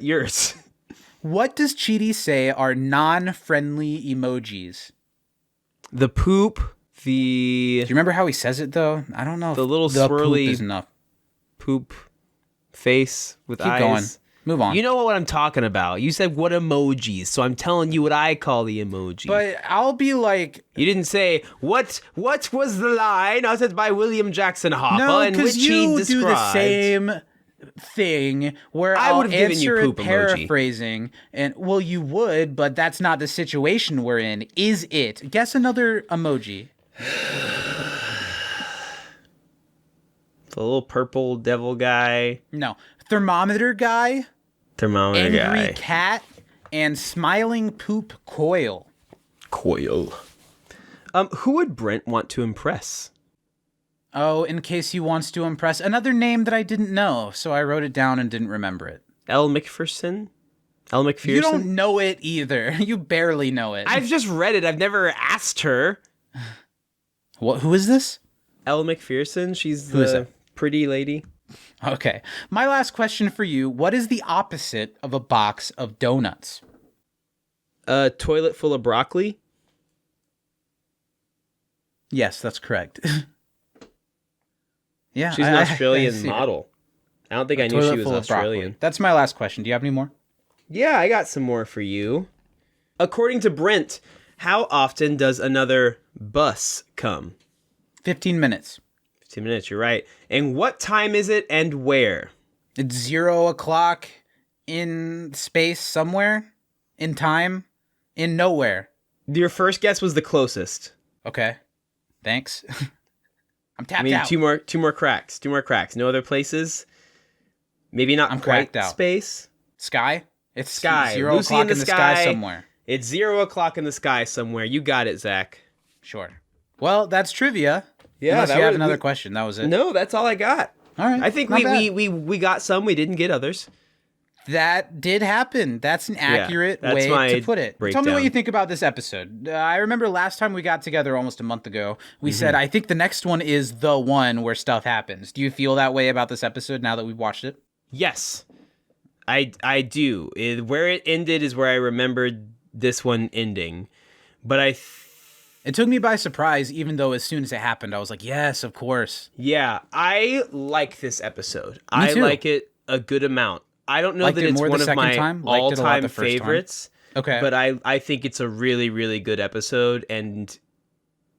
Yours. What does Chidi say are non-friendly emojis? The poop. Do you remember how he says it, though? I don't know. The little the swirly poop is enough. Poop face with Keep eyes. going. Move on. You know what I'm talking about. You said what emojis, so I'm telling you what I call the emoji. But I'll be like, you didn't say what was the line uttered by William Jackson Hopper no, in which because he you described. do the same thing where I I'll would've given you answer it poop emoji. paraphrasing, and well, you would, but that's not the situation we're in. Is it? Guess another emoji. The little purple devil guy. No, thermometer guy. Thermometer Angry guy. Cat, and Smiling Poop Coil. Coil. Who would Brent want to impress? Oh, in case he wants to impress. Another name that I didn't know, so I wrote it down and didn't remember it. Elle Macpherson? Elle McPherson? You don't know it either. You barely know it. I've just read it. I've never asked her. What? Who is this? Elle Macpherson. She's Who is the it? pretty lady. Okay. My last question for you. What is the opposite of a box of donuts? A toilet full of broccoli. Yes, that's correct. Yeah. She's an Australian see it. model. I don't think I knew Toilet she was full of broccoli. Australian. That's my last question. Do you have any more? Yeah, I got some more for you. According to Brent, how often does another bus come? 15 minutes. 15 minutes, you're right. And what time is it and where? It's 0 o'clock in space somewhere, in time, in nowhere. Your first guess was the closest. Okay. Thanks. I'm tapped I mean, out. two more cracks. No other places. Maybe not I'm quite cracked out. space. Sky? It's Sky. 0 Lucy o'clock in the sky sky. somewhere. It's 0 o'clock in the sky somewhere. You got it, Zach. Sure. Well, that's trivia. Yeah, Unless that you have was- another question. That was it. No, that's all I got. All right. I think not bad. we got some. We didn't get others. That did happen. That's an accurate that's way my to put it. Tell me breakdown. what you think about this episode. I remember last time we got together almost a month ago, we said, I think the next one is the one where stuff happens. Do you feel that way about this episode now that we've watched it? Yes, I do. Where it ended is where I remembered this one ending. But It took me by surprise, even though as soon as it happened, I was like, yes, of course. yeah, I like this episode. Me I too. like it a good amount. I don't know Liked that it it's more the one of second my time, liked it a lot all-time the first time. favorites. Okay. But I think it's a really, really good episode, and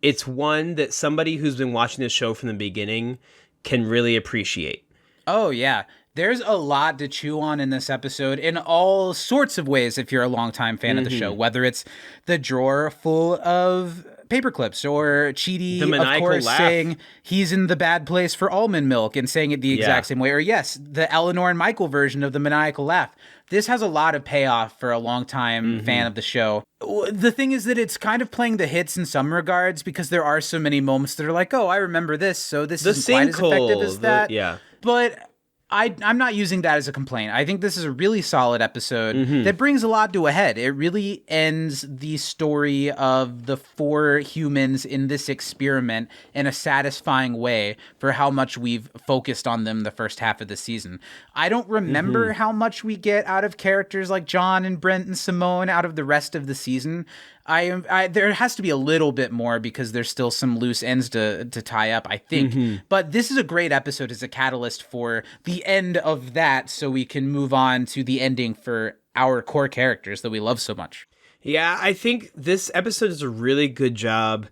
it's one that somebody who's been watching this show from the beginning can really appreciate. Oh, yeah. There's a lot to chew on in this episode in all sorts of ways if you're a longtime fan of the show, whether it's the drawer full of paper clips or Chidi, The of maniacal course, laugh. saying he's in the bad place for almond milk and saying it the exact same way. Or yes, the Eleanor and Michael version of the maniacal laugh. This has a lot of payoff for a longtime fan of the show. The thing is that it's kind of playing the hits in some regards because there are so many moments that are like, oh, I remember this, so this isn't quite as effective as that. yeah. But I'm not using that as a complaint. I think this is a really solid episode that brings a lot to a head. It really ends the story of the 4 humans in this experiment in a satisfying way for how much we've focused on them the first half of the season. I don't remember how much we get out of characters like John and Brent and Simone out of the rest of the season. There has to be a little bit more because there's still some loose ends to tie up, I think. But this is a great episode as a catalyst for the end of that so we can move on to the ending for our core characters that we love so much. Yeah, I think this episode does a really good job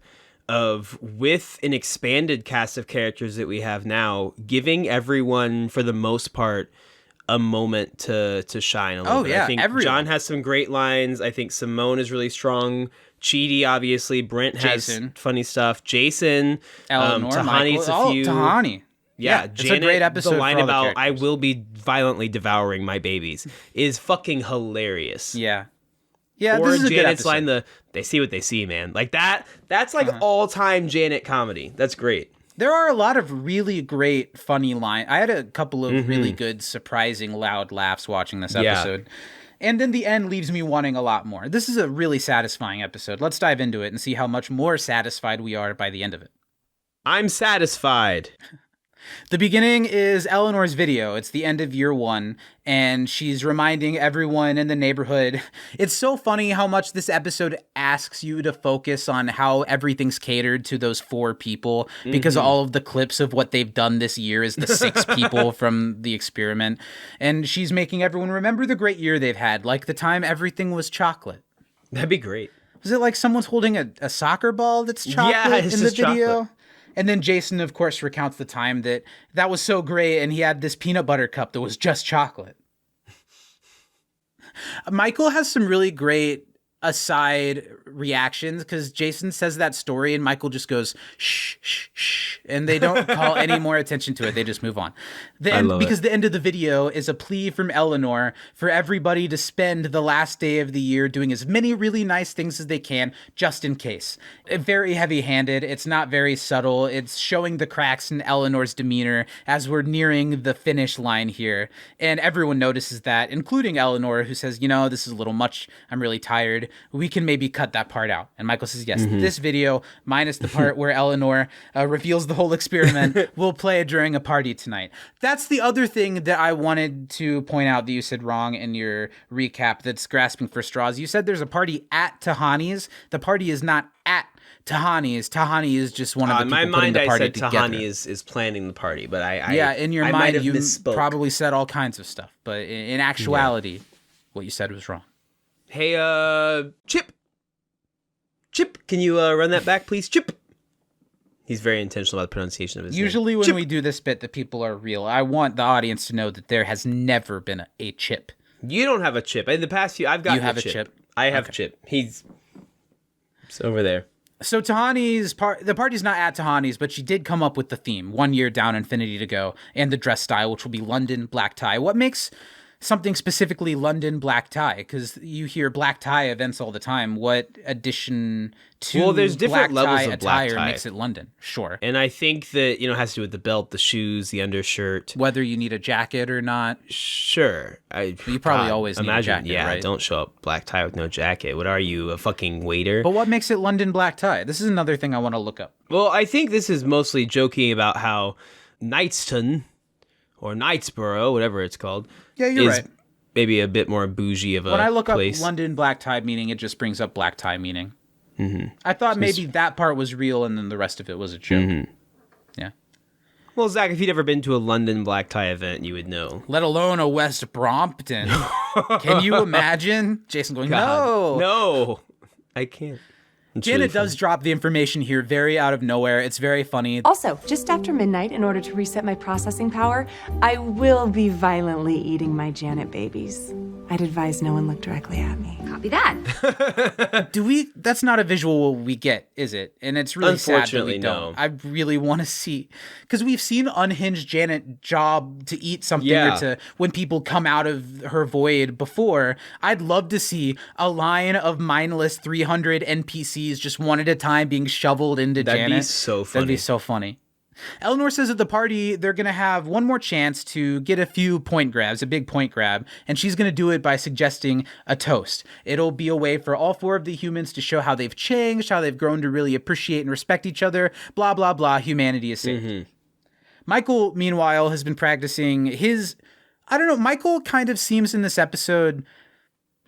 of, with an expanded cast of characters that we have now, giving everyone, for the most part, a moment to shine a little bit. yeah, I think everyone. John has some great lines. I think Simone is really strong. Chidi, obviously. Brent has Jason. funny stuff. Jason. Eleanor, Tahani, Michael, it's a few. Tahani. Yeah, it's Janet, a great episode. the line for all the about "I characters. will be violently devouring my babies" is fucking hilarious. Yeah, Or this is a good Janet's episode. line, "They see what they see, man." Like that. That's like all-time Janet comedy. That's great. There are a lot of really great, funny lines. I had a couple of really good, surprising, loud laughs watching this Yeah. episode. And then the end leaves me wanting a lot more. This is a really satisfying episode. Let's dive into it and see how much more satisfied we are by the end of it. I'm satisfied. The beginning is Eleanor's video. It's the end of year 1, and she's reminding everyone in the neighborhood. It's so funny how much this episode asks you to focus on how everything's catered to those 4 people, because all of the clips of what they've done this year is the 6 people from the experiment. And she's making everyone remember the great year they've had, like the time everything was chocolate. That'd be great. Was it like someone's holding a soccer ball that's chocolate Yeah, it's in the just video? chocolate. And then Jason, of course, recounts the time that was so great, and he had this peanut butter cup that was just chocolate. Michael has some really great aside reactions, because Jason says that story and Michael just goes shh shh shh, and they don't call any more attention to it. They just move on. Because the end of the video is a plea from Eleanor for everybody to spend the last day of the year doing as many really nice things as they can, just in case. Very heavy-handed. It's not very subtle. It's showing the cracks in Eleanor's demeanor as we're nearing the finish line here, and everyone notices that, including Eleanor, who says, this is a little much. I'm really tired. We can maybe cut that part out. And Michael says, yes, this video, minus the part where Eleanor reveals the whole experiment, will play during a party tonight. That's the other thing that I wanted to point out that you said wrong in your recap that's grasping for straws. You said there's a party at Tahani's. The party is not at Tahani's. Tahani is just one of the people putting the party together. In my mind, I said Tahani is planning the party, but in your mind, you probably said all kinds of stuff. But in actuality, what you said was wrong. Hey, Chip, can you run that back, please? Chip. He's very intentional about the pronunciation of his name. Usually when we do this bit, the people are real. I want the audience to know that there has never been a Chip. You don't have a Chip. In the past few, I've got You have a Chip? I have Chip. He's over there. So Tahani's the party's not at Tahani's, but she did come up with the theme, 1 year down, infinity to go, and the dress style, which will be London black tie. What makes something specifically London black tie? Because you hear black tie events all the time. What addition to there's different black levels tie of black attire tie. makes it London? Sure. And I think that, it has to do with the belt, the shoes, the undershirt. Whether you need a jacket or not. Sure. You probably always need a jacket, right? Don't show up black tie with no jacket. What are you, a fucking waiter? But what makes it London black tie? This is another thing I want to look up. Well, I think this is mostly joking about how Knightston, or Knightsboro, whatever it's called, Yeah, you're right. Maybe a bit more bougie of a place. When I look up London black tie meaning, it just brings up black tie meaning. Mm-hmm. I thought maybe that part was real and then the rest of it was a joke. Mm-hmm. Yeah. Well, Zach, if you'd ever been to a London black tie event, you would know. Let alone a West Brompton. Can you imagine? Jason going, No, I can't. Janet does drop the information here very out of nowhere. It's very funny. Also, just after midnight, in order to reset my processing power, I will be violently eating my Janet babies. I'd advise no one look directly at me. Copy that. That's not a visual we get, is it? And it's really sad that we don't. no. I really want to see, because we've seen unhinged Janet job to eat something or to when people come out of her void before. I'd love to see a line of mindless 300 NPCs just one at a time being shoveled into Janet. That'd be so funny. That'd be so funny. Eleanor says at the party they're going to have one more chance to get a few point grabs, a big point grab, and she's going to do it by suggesting a toast. It'll be a way for all four of the humans to show how they've changed, how they've grown to really appreciate and respect each other, blah, blah, blah, humanity is saved. Mm-hmm. Michael, meanwhile, has been practicing Michael kind of seems in this episode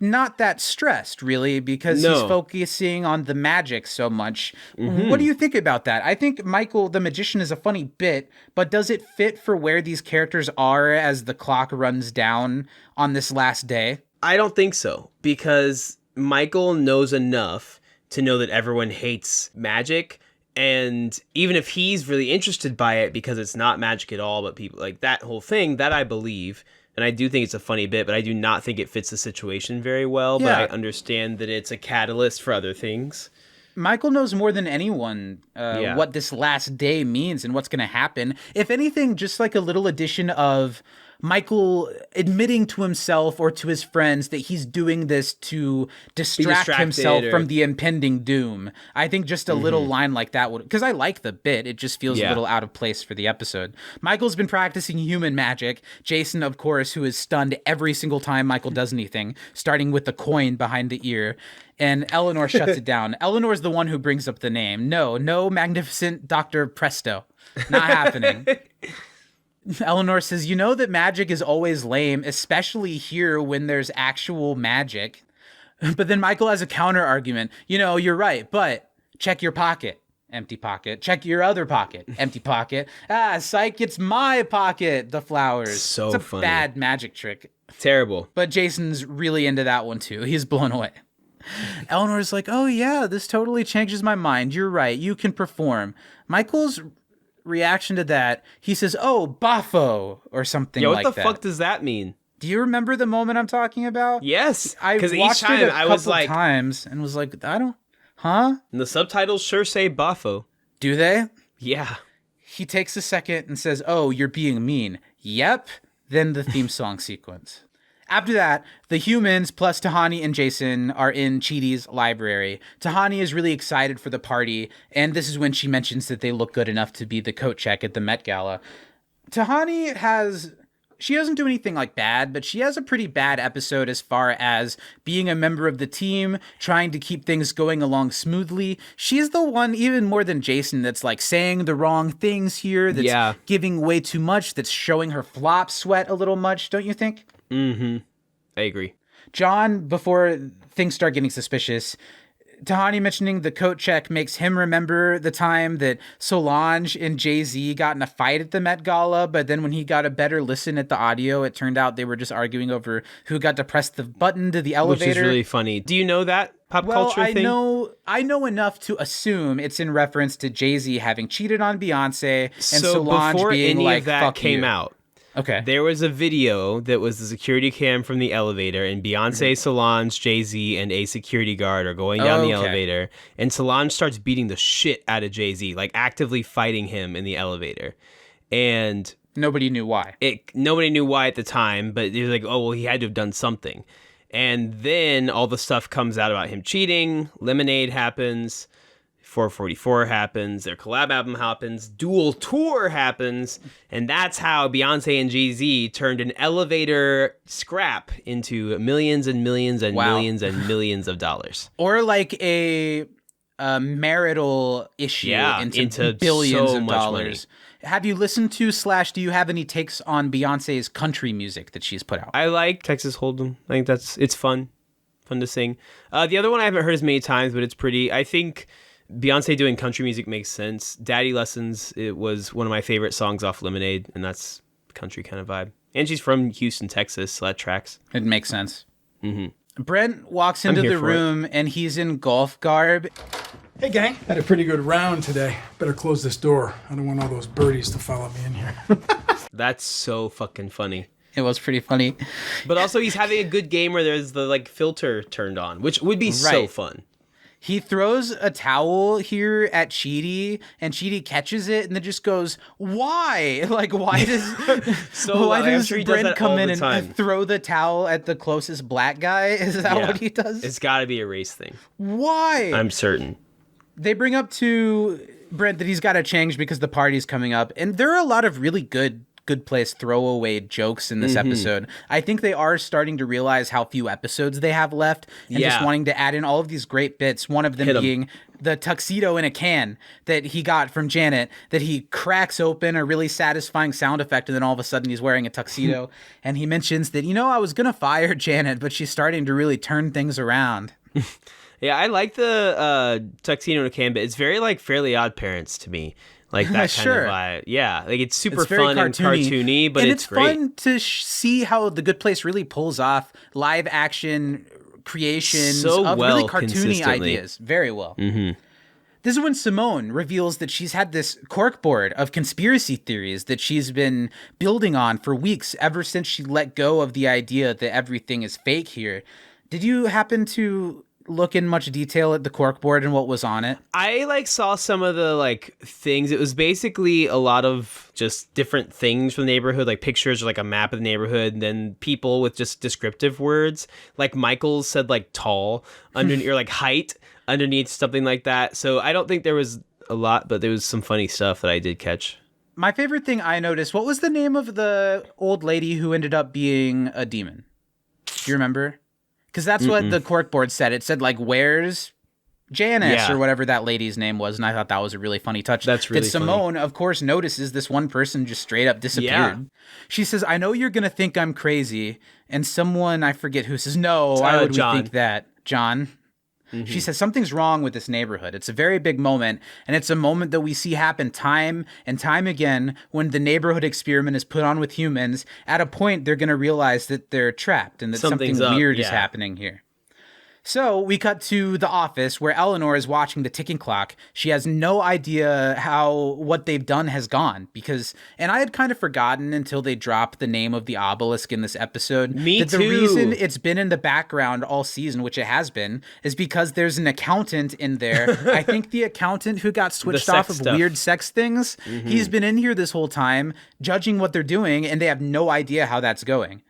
not that stressed, really, because he's focusing on the magic so much. Mm-hmm. What do you think about that? I think Michael, the magician, is a funny bit, but does it fit for where these characters are as the clock runs down on this last day? I don't think so, because Michael knows enough to know that everyone hates magic, and even if he's really interested by it because it's not magic at all, but people like that whole thing, that I believe. And I do think it's a funny bit, but I do not think it fits the situation very well. Yeah. But I understand that it's a catalyst for other things. Michael knows more than anyone what this last day means and what's going to happen. If anything, just like a little addition of Michael admitting to himself or to his friends that he's doing this to distract himself from the impending doom. I think just a little line like that would, because I like the bit, it just feels a little out of place for the episode. Michael's been practicing human magic. Jason, of course, who is stunned every single time Michael does anything, starting with the coin behind the ear. And Eleanor shuts it down. Eleanor's the one who brings up the name. No magnificent Dr. Presto. Not happening. Eleanor says, you know that magic is always lame, especially here when there's actual magic. But then Michael has a counter argument. You're right, but check your pocket. Empty pocket. Check your other pocket. Empty pocket. Psych, it's my pocket. The flowers. It's a funny. Bad magic trick. Terrible. But Jason's really into that one too. He's blown away. Eleanor's like, oh yeah, this totally changes my mind. You're right. You can perform. Michael's reaction to that, he says, oh, baffo, or something like that. What the fuck does that mean? Do you remember the moment I'm talking about? Yes, I because each watched time it a I was couple like, times and was like, I don't, huh? and the subtitles sure say Bafo. Do they? Yeah. He takes a second and says, "Oh, you're being mean." Yep. Then the theme song sequence. After that, the humans plus Tahani and Jason are in Chidi's library. Tahani is really excited for the party, and this is when she mentions that they look good enough to be the coat check at the Met Gala. Tahani she doesn't do anything like bad, but she has a pretty bad episode as far as being a member of the team, trying to keep things going along smoothly. She's the one, even more than Jason, that's like saying the wrong things here, that's giving way too much, that's showing her flop sweat a little much, don't you think? Mm-hmm. I agree. John, before things start getting suspicious, Tahani mentioning the coat check makes him remember the time that Solange and Jay-Z got in a fight at the Met Gala, but then when he got a better listen at the audio, it turned out they were just arguing over who got to press the button to the elevator. Which is really funny. Do you know that pop culture thing? I know enough to assume it's in reference to Jay-Z having cheated on Beyonce and Solange before being any like, of that fuck came you. out, Okay. there was a video that was the security cam from the elevator, and Beyonce, Solange, Jay-Z, and a security guard are going down the elevator, and Solange starts beating the shit out of Jay-Z, like actively fighting him in the elevator. And nobody knew why. Nobody knew why at the time, but they were like, oh, well, he had to have done something. And then all the stuff comes out about him cheating, Lemonade happens, 444 happens, their collab album happens, Dual Tour happens, and that's how Beyonce and Jay-Z turned an elevator scrap into millions and millions and millions and millions of dollars. Or like a marital issue into billions so of much dollars. Money. Have you listened to / do you have any takes on Beyonce's country music that she's put out? I like Texas Hold'em. I think it's fun to sing. The other one I haven't heard as many times, but it's pretty. I think Beyonce doing country music makes sense. Daddy Lessons, it was one of my favorite songs off Lemonade, and that's country kind of vibe. And she's from Houston, Texas, so that tracks. It makes sense. Mm-hmm. Brent walks into the room, and he's in golf garb. Hey, gang. Had a pretty good round today. Better close this door. I don't want all those birdies to follow me in here. That's so fucking funny. It was pretty funny. But also, he's having a good game where there's the filter turned on, which would be so fun. He throws a towel here at Chidi, and Chidi catches it, and then just goes, "Why? Like, why does Brent come in and throw the towel at the closest black guy? Is that what he does? It's got to be a race thing. Why? I'm certain." They bring up to Brent that he's got to change because the party's coming up, and there are a lot of really good place throwaway jokes in this episode. I think they are starting to realize how few episodes they have left and just wanting to add in all of these great bits. One of them being the tuxedo in a can that he got from Janet that he cracks open, a really satisfying sound effect, and then all of a sudden he's wearing a tuxedo. And he mentions that, I was going to fire Janet, but she's starting to really turn things around. Yeah, I like the tuxedo in a can, but it's very Fairly Odd Parents to me. Like that kind of vibe. Yeah, it's super fun and cartoony, but it's great. Fun to see how The Good Place really pulls off live action creations of really cartoony ideas. Very well. Mm-hmm. This is when Simone reveals that she's had this corkboard of conspiracy theories that she's been building on for weeks, ever since she let go of the idea that everything is fake here. Did you happen to look in much detail at the corkboard and what was on it? I saw some of the things. It was basically a lot of just different things from the neighborhood, like pictures or a map of the neighborhood, and then people with just descriptive words. Like Michael said tall underneath or height underneath, something like that. So I don't think there was a lot, but there was some funny stuff that I did catch. My favorite thing I noticed, what was the name of the old lady who ended up being a demon? Do you remember? Because that's what the corkboard said. It said, where's Janice or whatever that lady's name was. And I thought that was a really funny touch. That's really Simone, of course, notices this one person just straight up disappeared. Yeah. She says, I know you're going to think I'm crazy. And someone, I forget who, says, no, why would we think that? John. Mm-hmm. She says, something's wrong with this neighborhood. It's a very big moment, and it's a moment that we see happen time and time again when the neighborhood experiment is put on with humans. At a point, they're going to realize that they're trapped and that something weird is happening here. So we cut to the office where Eleanor is watching the ticking clock. She has no idea how what they've done has gone and I had kind of forgotten until they dropped the name of the obelisk in this episode. Me too. The reason it's been in the background all season, which it has been, is because there's an accountant in there. I think the accountant who got switched off of weird sex things, he's been in here this whole time judging what they're doing, and they have no idea how that's going.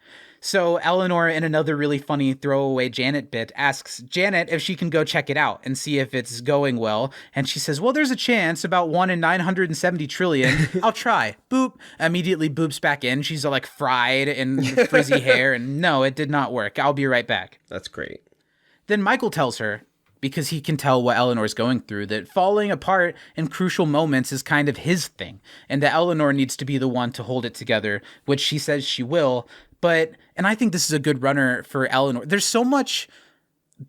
So Eleanor, in another really funny throwaway Janet bit, asks Janet if she can go check it out and see if it's going well. And she says, well, there's a chance, about 1 in 970 trillion. I'll try. Boop. Immediately boops back in. She's like fried and frizzy hair. And no, it did not work. I'll be right back. That's great. Then Michael tells her, because he can tell what Eleanor's going through, that falling apart in crucial moments is kind of his thing. And that Eleanor needs to be the one to hold it together, which she says she will. But, and I think this is a good runner for Eleanor. There's so much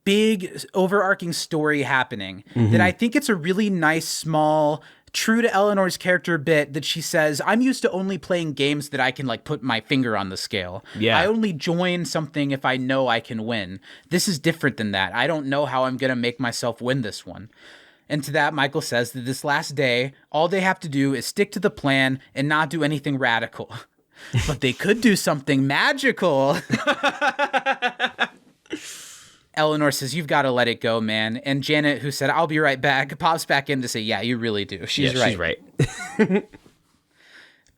big overarching story happening that I think it's a really nice, small, true to Eleanor's character bit that she says, I'm used to only playing games that I can like put my finger on the scale. Yeah. I only join something if I know I can win. This is different than that. I don't know how I'm going to make myself win this one. And to that, Michael says that this last day, all they have to do is stick to the plan and not do anything radical. But they could do something magical. Eleanor says, you've got to let it go, man. And Janet, who said, I'll be right back, pops back in to say, yeah, you really do. She's right. She's right.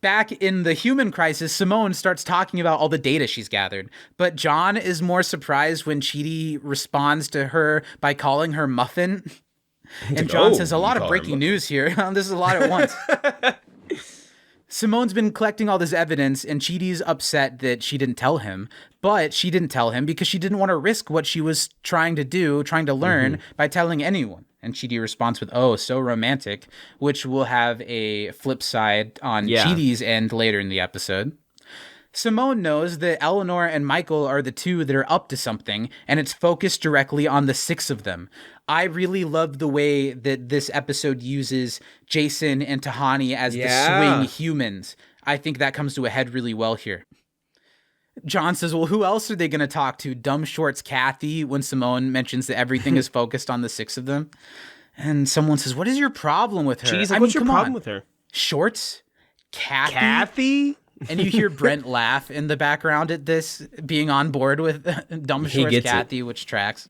Back in the human crisis, Simone starts talking about all the data she's gathered. But John is more surprised when Chidi responds to her by calling her Muffin. And John says, a lot of breaking news here. This is a lot at once. Simone's been collecting all this evidence, and Chidi's upset that she didn't tell him. But she didn't tell him because she didn't want to risk what she was trying to learn by telling anyone. And Chidi responds with, oh, so romantic, which will have a flip side on Chidi's end later in the episode. Simone knows that Eleanor and Michael are the two that are up to something, and it's focused directly on the 6 of them. I really love the way that this episode uses Jason and Tahani as the swing humans. I think that comes to a head really well here. John says, well, who else are they going to talk to? Dumb Shorts Kathy, when Simone mentions that everything is focused on the 6 of them. And someone says, what is your problem with her? Jeez, what's your problem with her? Shorts? Kathy? And you hear Brent laugh in the background at this, being on board with Dumb Shorts Kathy, which tracks.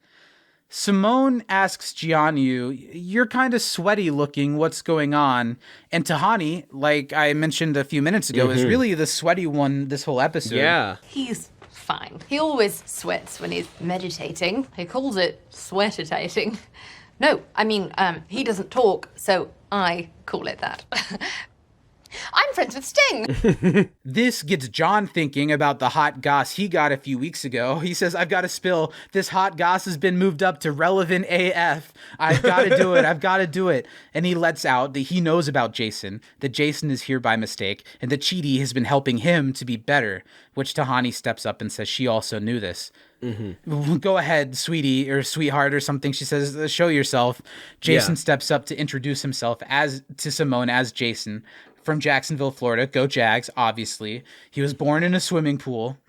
Simone asks Jianyu, you're kind of sweaty looking, what's going on? And Tahani, like I mentioned a few minutes ago, is really the sweaty one this whole episode. Yeah. He's fine. He always sweats when he's meditating. He calls it sweatitating. No, I mean, he doesn't talk, so I call it that. I'm friends with Sting. This gets John thinking about the hot goss he got a few weeks ago. He says, I've got to spill. This hot goss has been moved up to relevant AF. I've got to do it. I've got to do it. And he lets out that he knows about Jason, that Jason is here by mistake, and that Chidi has been helping him to be better, which Tahani steps up and says she also knew this. Go ahead, sweetie, or sweetheart, or something. She says, show yourself. Jason steps up to introduce himself to Simone as Jason. From Jacksonville, Florida. Go Jags, obviously. He was born in a swimming pool.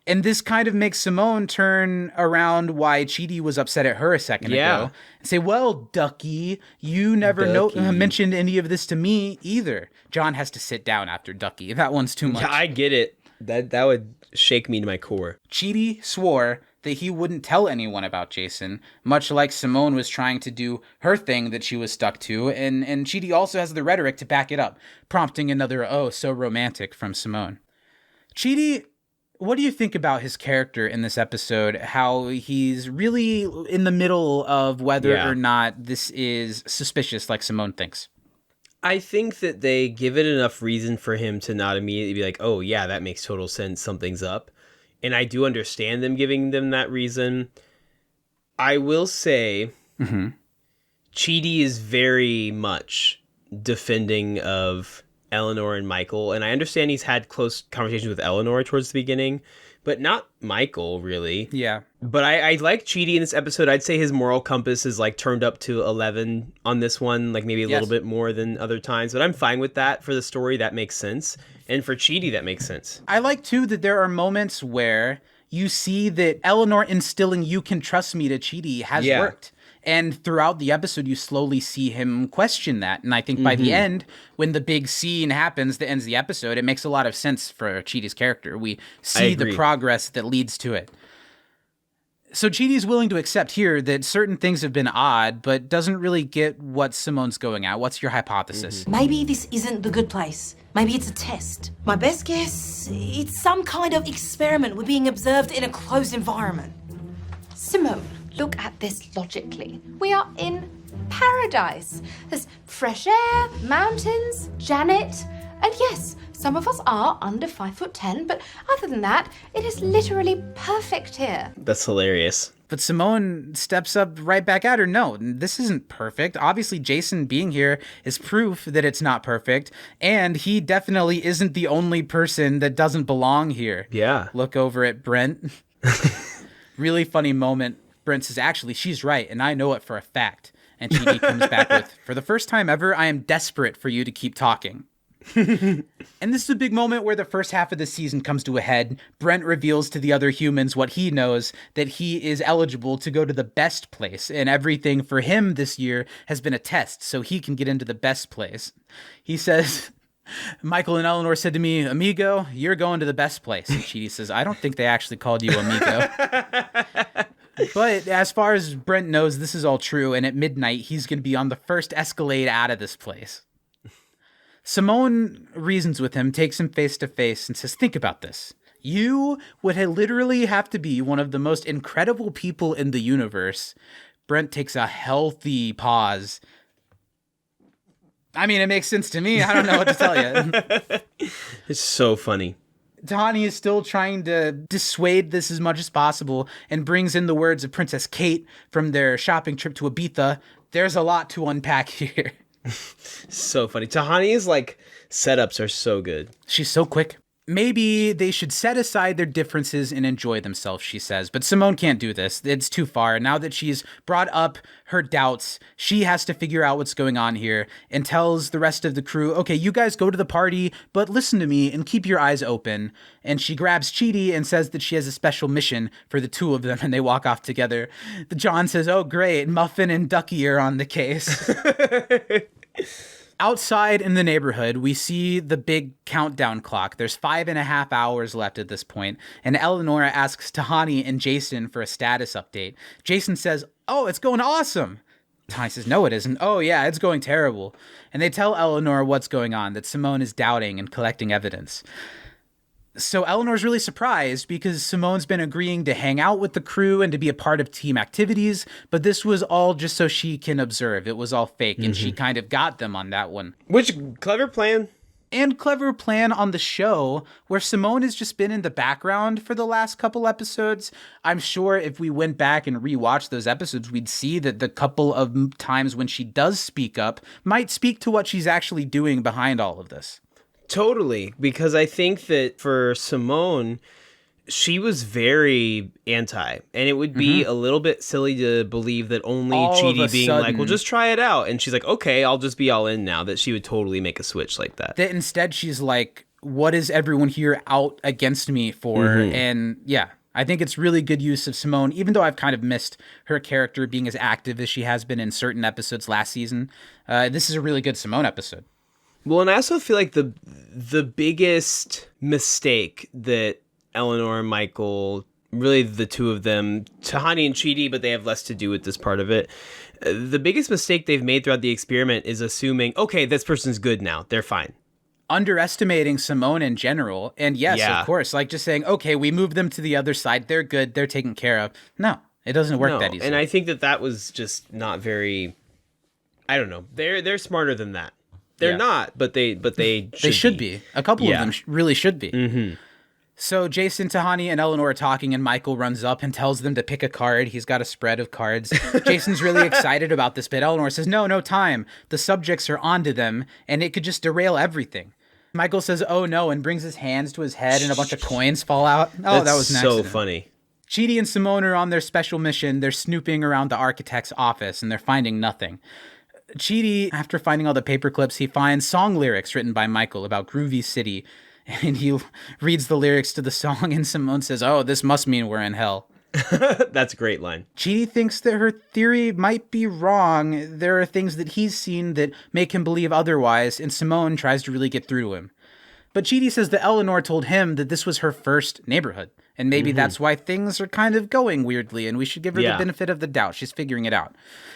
And this kind of makes Simone turn around why Chidi was upset at her a second ago. And say, well, Ducky, you never mentioned any of this to me either. John has to sit down after Ducky. That one's too much. Yeah, I get it. That would shake me to my core. Chidi swore that he wouldn't tell anyone about Jason, much like Simone was trying to do her thing that she was stuck to, and Chidi also has the rhetoric to back it up, prompting another oh so romantic from Simone. Chidi, what do you think about his character in this episode? How he's really in the middle of whether or not this is suspicious like Simone thinks. I think that they give it enough reason for him to not immediately be like, oh yeah, that makes total sense, something's up. And I do understand them giving them that reason. I will say, Chidi is very much defending of Eleanor and Michael. And I understand he's had close conversations with Eleanor towards the beginning, but not Michael, really. Yeah. But I like Chidi in this episode. I'd say his moral compass is like turned up to 11 on this one, like maybe a little bit more than other times. But I'm fine with that for the story. That makes sense. And for Chidi, that makes sense. I like, too, that there are moments where you see that Eleanor instilling "you can trust me" to Chidi has worked. And throughout the episode, you slowly see him question that. And I think by the end, when the big scene happens that ends the episode, it makes a lot of sense for Chidi's character. We see the progress that leads to it. So Chidi's willing to accept here that certain things have been odd, but doesn't really get what Simone's going at. What's your hypothesis? Maybe this isn't the good place. Maybe it's a test. My best guess, it's some kind of experiment. We're being observed in a closed environment. Simone, look at this logically. We are in paradise. There's fresh air, mountains, Janet, and yes, some of us are under 5'10", but other than that, it is literally perfect here. That's hilarious. But Simone steps up right back at her. No, this isn't perfect. Obviously, Jason being here is proof that it's not perfect, and he definitely isn't the only person that doesn't belong here. Yeah. Look over at Brent. Really funny moment. Brent says, actually, she's right, and I know it for a fact. And Chidi comes back with, for the first time ever, I am desperate for you to keep talking. And this is a big moment where the first half of the season comes to a head. Brent reveals to the other humans what he knows, that he is eligible to go to the best place, and everything for him this year has been a test, so he can get into the best place. He says, Michael and Eleanor said to me, amigo, you're going to the best place. And Chidi says, I don't think they actually called you amigo. But as far as Brent knows, this is all true, and at midnight, he's going to be on the first Escalade out of this place. Simone reasons with him, takes him face to face, and says, think about this. You would literally have to be one of the most incredible people in the universe. Brent takes a healthy pause. I mean, it makes sense to me. I don't know what to tell you. It's so funny. Tahani is still trying to dissuade this as much as possible and brings in the words of Princess Kate from their shopping trip to Ibiza. There's a lot to unpack here. So funny. Tahani's setups are so good. She's so quick. Maybe they should set aside their differences and enjoy themselves, she says. But Simone can't do this. It's too far. Now that she's brought up her doubts, she has to figure out what's going on here and tells the rest of the crew, okay, you guys go to the party, but listen to me and keep your eyes open. And she grabs Chidi and says that she has a special mission for the two of them, and they walk off together. John says, oh, great, Muffin and Ducky are on the case. Outside in the neighborhood, we see the big countdown clock. There's 5.5 hours left at this point, and Eleanor asks Tahani and Jason for a status update. Jason says, oh, it's going awesome. Tahani says, no, it isn't. Oh, yeah, it's going terrible. And they tell Eleanor what's going on, that Simone is doubting and collecting evidence. So Eleanor's really surprised because Simone's been agreeing to hang out with the crew and to be a part of team activities, but this was all just so she can observe. It was all fake, and she kind of got them on that one. Which, clever plan. And clever plan on the show, where Simone has just been in the background for the last couple episodes. I'm sure if we went back and rewatched those episodes, we'd see that the couple of times when she does speak up might speak to what she's actually doing behind all of this. Totally, because I think that for Simone, she was very anti, and it would be a little bit silly to believe that only Chidi being like, well, just try it out. And she's like, okay, I'll just be all in now, that she would totally make a switch like that. That instead she's like, what is everyone here out against me for? And yeah, I think it's really good use of Simone, even though I've kind of missed her character being as active as she has been in certain episodes last season. This is a really good Simone episode. Well, and I also feel like the biggest mistake that Eleanor and Michael, really the two of them, Tahani and Chidi, but they have less to do with this part of it. The biggest mistake they've made throughout the experiment is assuming, okay, this person's good now. They're fine. Underestimating Simone in general. And yes, of course, like just saying, okay, we moved them to the other side. They're good. They're taken care of. No, it doesn't work that easily. And I think that was just not very, I don't know. They're smarter than that. They're not, but they should be. A couple of them really should be. So Jason, Tahani, and Eleanor are talking, and Michael runs up and tells them to pick a card. He's got a spread of cards. Jason's really excited about this bit. Eleanor says, no time. The subjects are onto them, and it could just derail everything. Michael says, oh no, and brings his hands to his head, and a bunch of coins fall out. Oh, that was an accident. So funny. Chidi and Simone are on their special mission. They're snooping around the architect's office, and they're finding nothing. Chidi, after finding all the paper clips, he finds song lyrics written by Michael about Groovy City. And he reads the lyrics to the song, and Simone says, "Oh, this must mean we're in hell." That's a great line. Chidi thinks that her theory might be wrong. There are things that he's seen that make him believe otherwise, and Simone tries to really get through to him. But Chidi says that Eleanor told him that this was her first neighborhood, and maybe that's why things are kind of going weirdly, and we should give her the benefit of the doubt. She's figuring it out.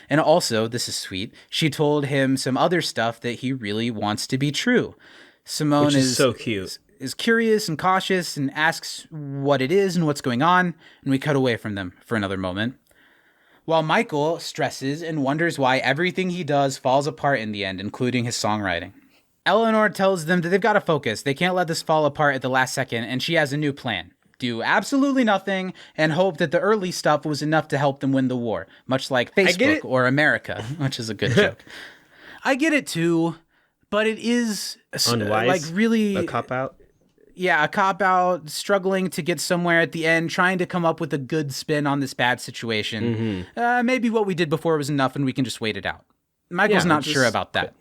And also, this is sweet, she told him some other stuff that he really wants to be true. Simone Which is so cute. Is curious and cautious and asks what it is and what's going on, and we cut away from them for another moment. While Michael stresses and wonders why everything he does falls apart in the end, including his songwriting. Eleanor tells them that they've got to focus. They can't let this fall apart at the last second, and she has a new plan. Do absolutely nothing and hope that the early stuff was enough to help them win the war, much like Facebook or America, which is a good joke. I get it too, but it is unwise, like really a cop-out. Yeah, a cop-out, struggling to get somewhere at the end, trying to come up with a good spin on this bad situation. Maybe what we did before was enough and we can just wait it out. Michael's not sure about that.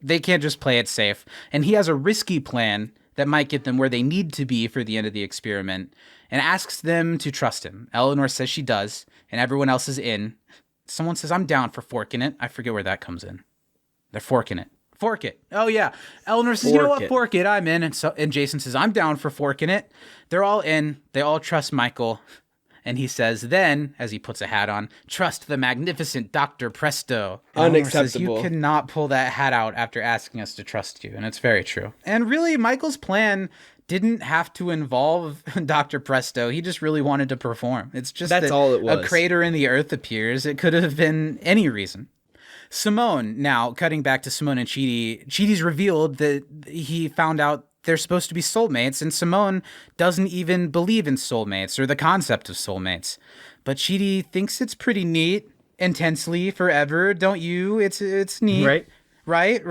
They can't just play it safe. And he has a risky plan that might get them where they need to be for the end of the experiment and asks them to trust him. Eleanor says she does, and everyone else is in. Someone says, "I'm down for forking it." I forget where that comes in. They're forking it. Fork it. Oh, yeah. Eleanor says, "You know what? Fork it. I'm in." And Jason says, "I'm down for forking it." They're all in. They all trust Michael. And he says, then, as he puts a hat on, "Trust the magnificent Dr. Presto." And Unacceptable. Says, "You cannot pull that hat out after asking us to trust you." And it's very true. And really, Michael's plan didn't have to involve Dr. Presto. He just really wanted to perform. It's just that's all it was. A crater in the earth appears. It could have been any reason. Simone, now cutting back to Simone and Chidi, Chidi's revealed that he found out they're supposed to be soulmates, and Simone doesn't even believe in soulmates or the concept of soulmates. But Chidi thinks it's pretty neat, intensely, forever, don't you? It's neat. Right?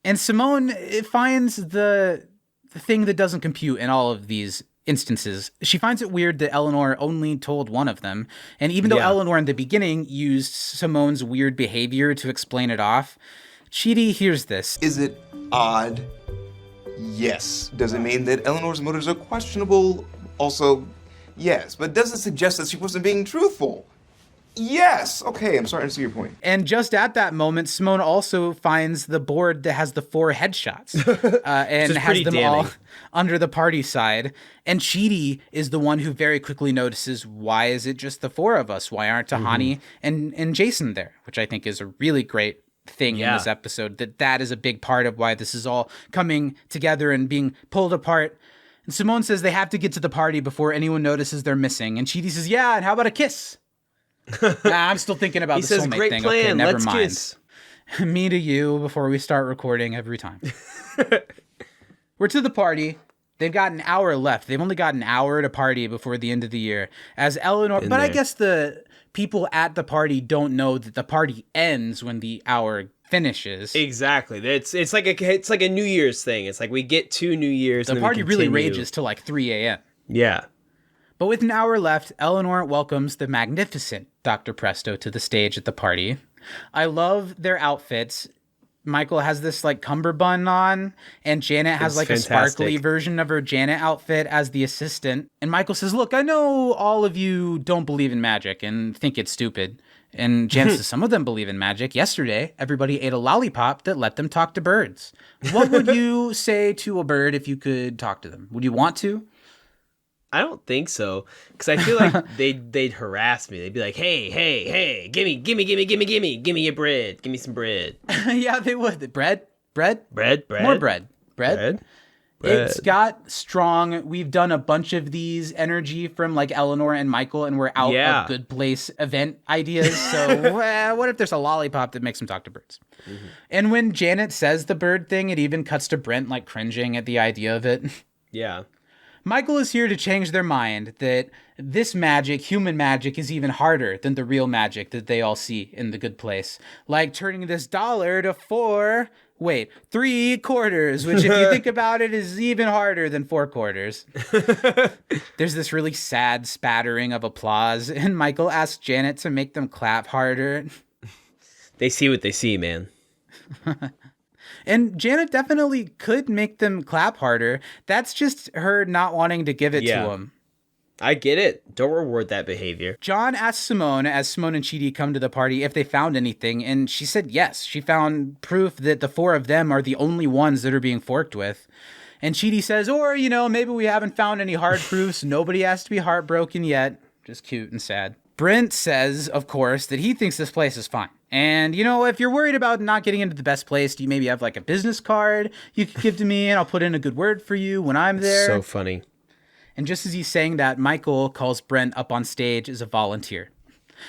And Simone finds the thing that doesn't compute in all of these instances. She finds it weird that Eleanor only told one of them. And even though Eleanor in the beginning used Simone's weird behavior to explain it off, Chidi hears this. Is it odd? Yes. Does it mean that Eleanor's motives are questionable? Also, yes. But does it suggest that she wasn't being truthful? Yes. Okay, I'm starting to see your point. And just at that moment, Simone also finds the board that has the 4 headshots and has them all under the party side. And Chidi is the one who very quickly notices, why is it just the 4 of us? Why aren't Tahani and Jason there? Which I think is a really great thing in this episode, that is a big part of why this is all coming together and being pulled apart. And Simone says they have to get to the party before anyone notices they're missing. And Chidi says, "Yeah, and how about a kiss?" I'm still thinking about the soulmate great thing. Plan. Okay, never Let's mind. Kiss. Me to you before we start recording every time. We're to the party. They've got an hour left. They've only got an hour to party before the end of the year. As Eleanor, but I guess the people at the party don't know that the party ends when the hour finishes. Exactly. It's like a New Year's thing. It's like we get to New Year's. The party really rages till like 3 a.m. Yeah. But with an hour left, Eleanor welcomes the magnificent Dr. Presto to the stage at the party. I love their outfits. Michael has this like cummerbund on, and Janet has like a sparkly version of her Janet outfit as the assistant. And Michael says, "Look, I know all of you don't believe in magic and think it's stupid." And Janet says, "Some of them believe in magic. Yesterday, everybody ate a lollipop that let them talk to birds. What would you say to a bird if you could talk to them? Would you want to?" I don't think so, because I feel like they'd harass me. They'd be like, "Hey, gimme your bread, give me some bread." Yeah, they would. Bread, more bread. It's got strong. We've done a bunch of these energy from like Eleanor and Michael, and we're out of good place event ideas. So what if there's a lollipop that makes them talk to birds? And when Janet says the bird thing, it even cuts to Brent like cringing at the idea of it. Yeah. Michael is here to change their mind that this magic, human magic, is even harder than the real magic that they all see in the good place. Like turning this dollar to 3 quarters, which if you think about it is even harder than 4 quarters. There's this really sad spattering of applause, and Michael asks Janet to make them clap harder. They see what they see, man. And Janet definitely could make them clap harder. That's just her not wanting to give it to him. I get it. Don't reward that behavior. John asks Simone, as Simone and Chidi come to the party, if they found anything, and she said yes. She found proof that the four of them are the only ones that are being forked with. And Chidi says, or, maybe we haven't found any hard proofs. Nobody has to be heartbroken yet. Just cute and sad. Brent says, of course, that he thinks this place is fine. And, if you're worried about not getting into the best place, do you maybe have like a business card you could give to me and I'll put in a good word for you when I'm there? So funny. And just as he's saying that, Michael calls Brent up on stage as a volunteer.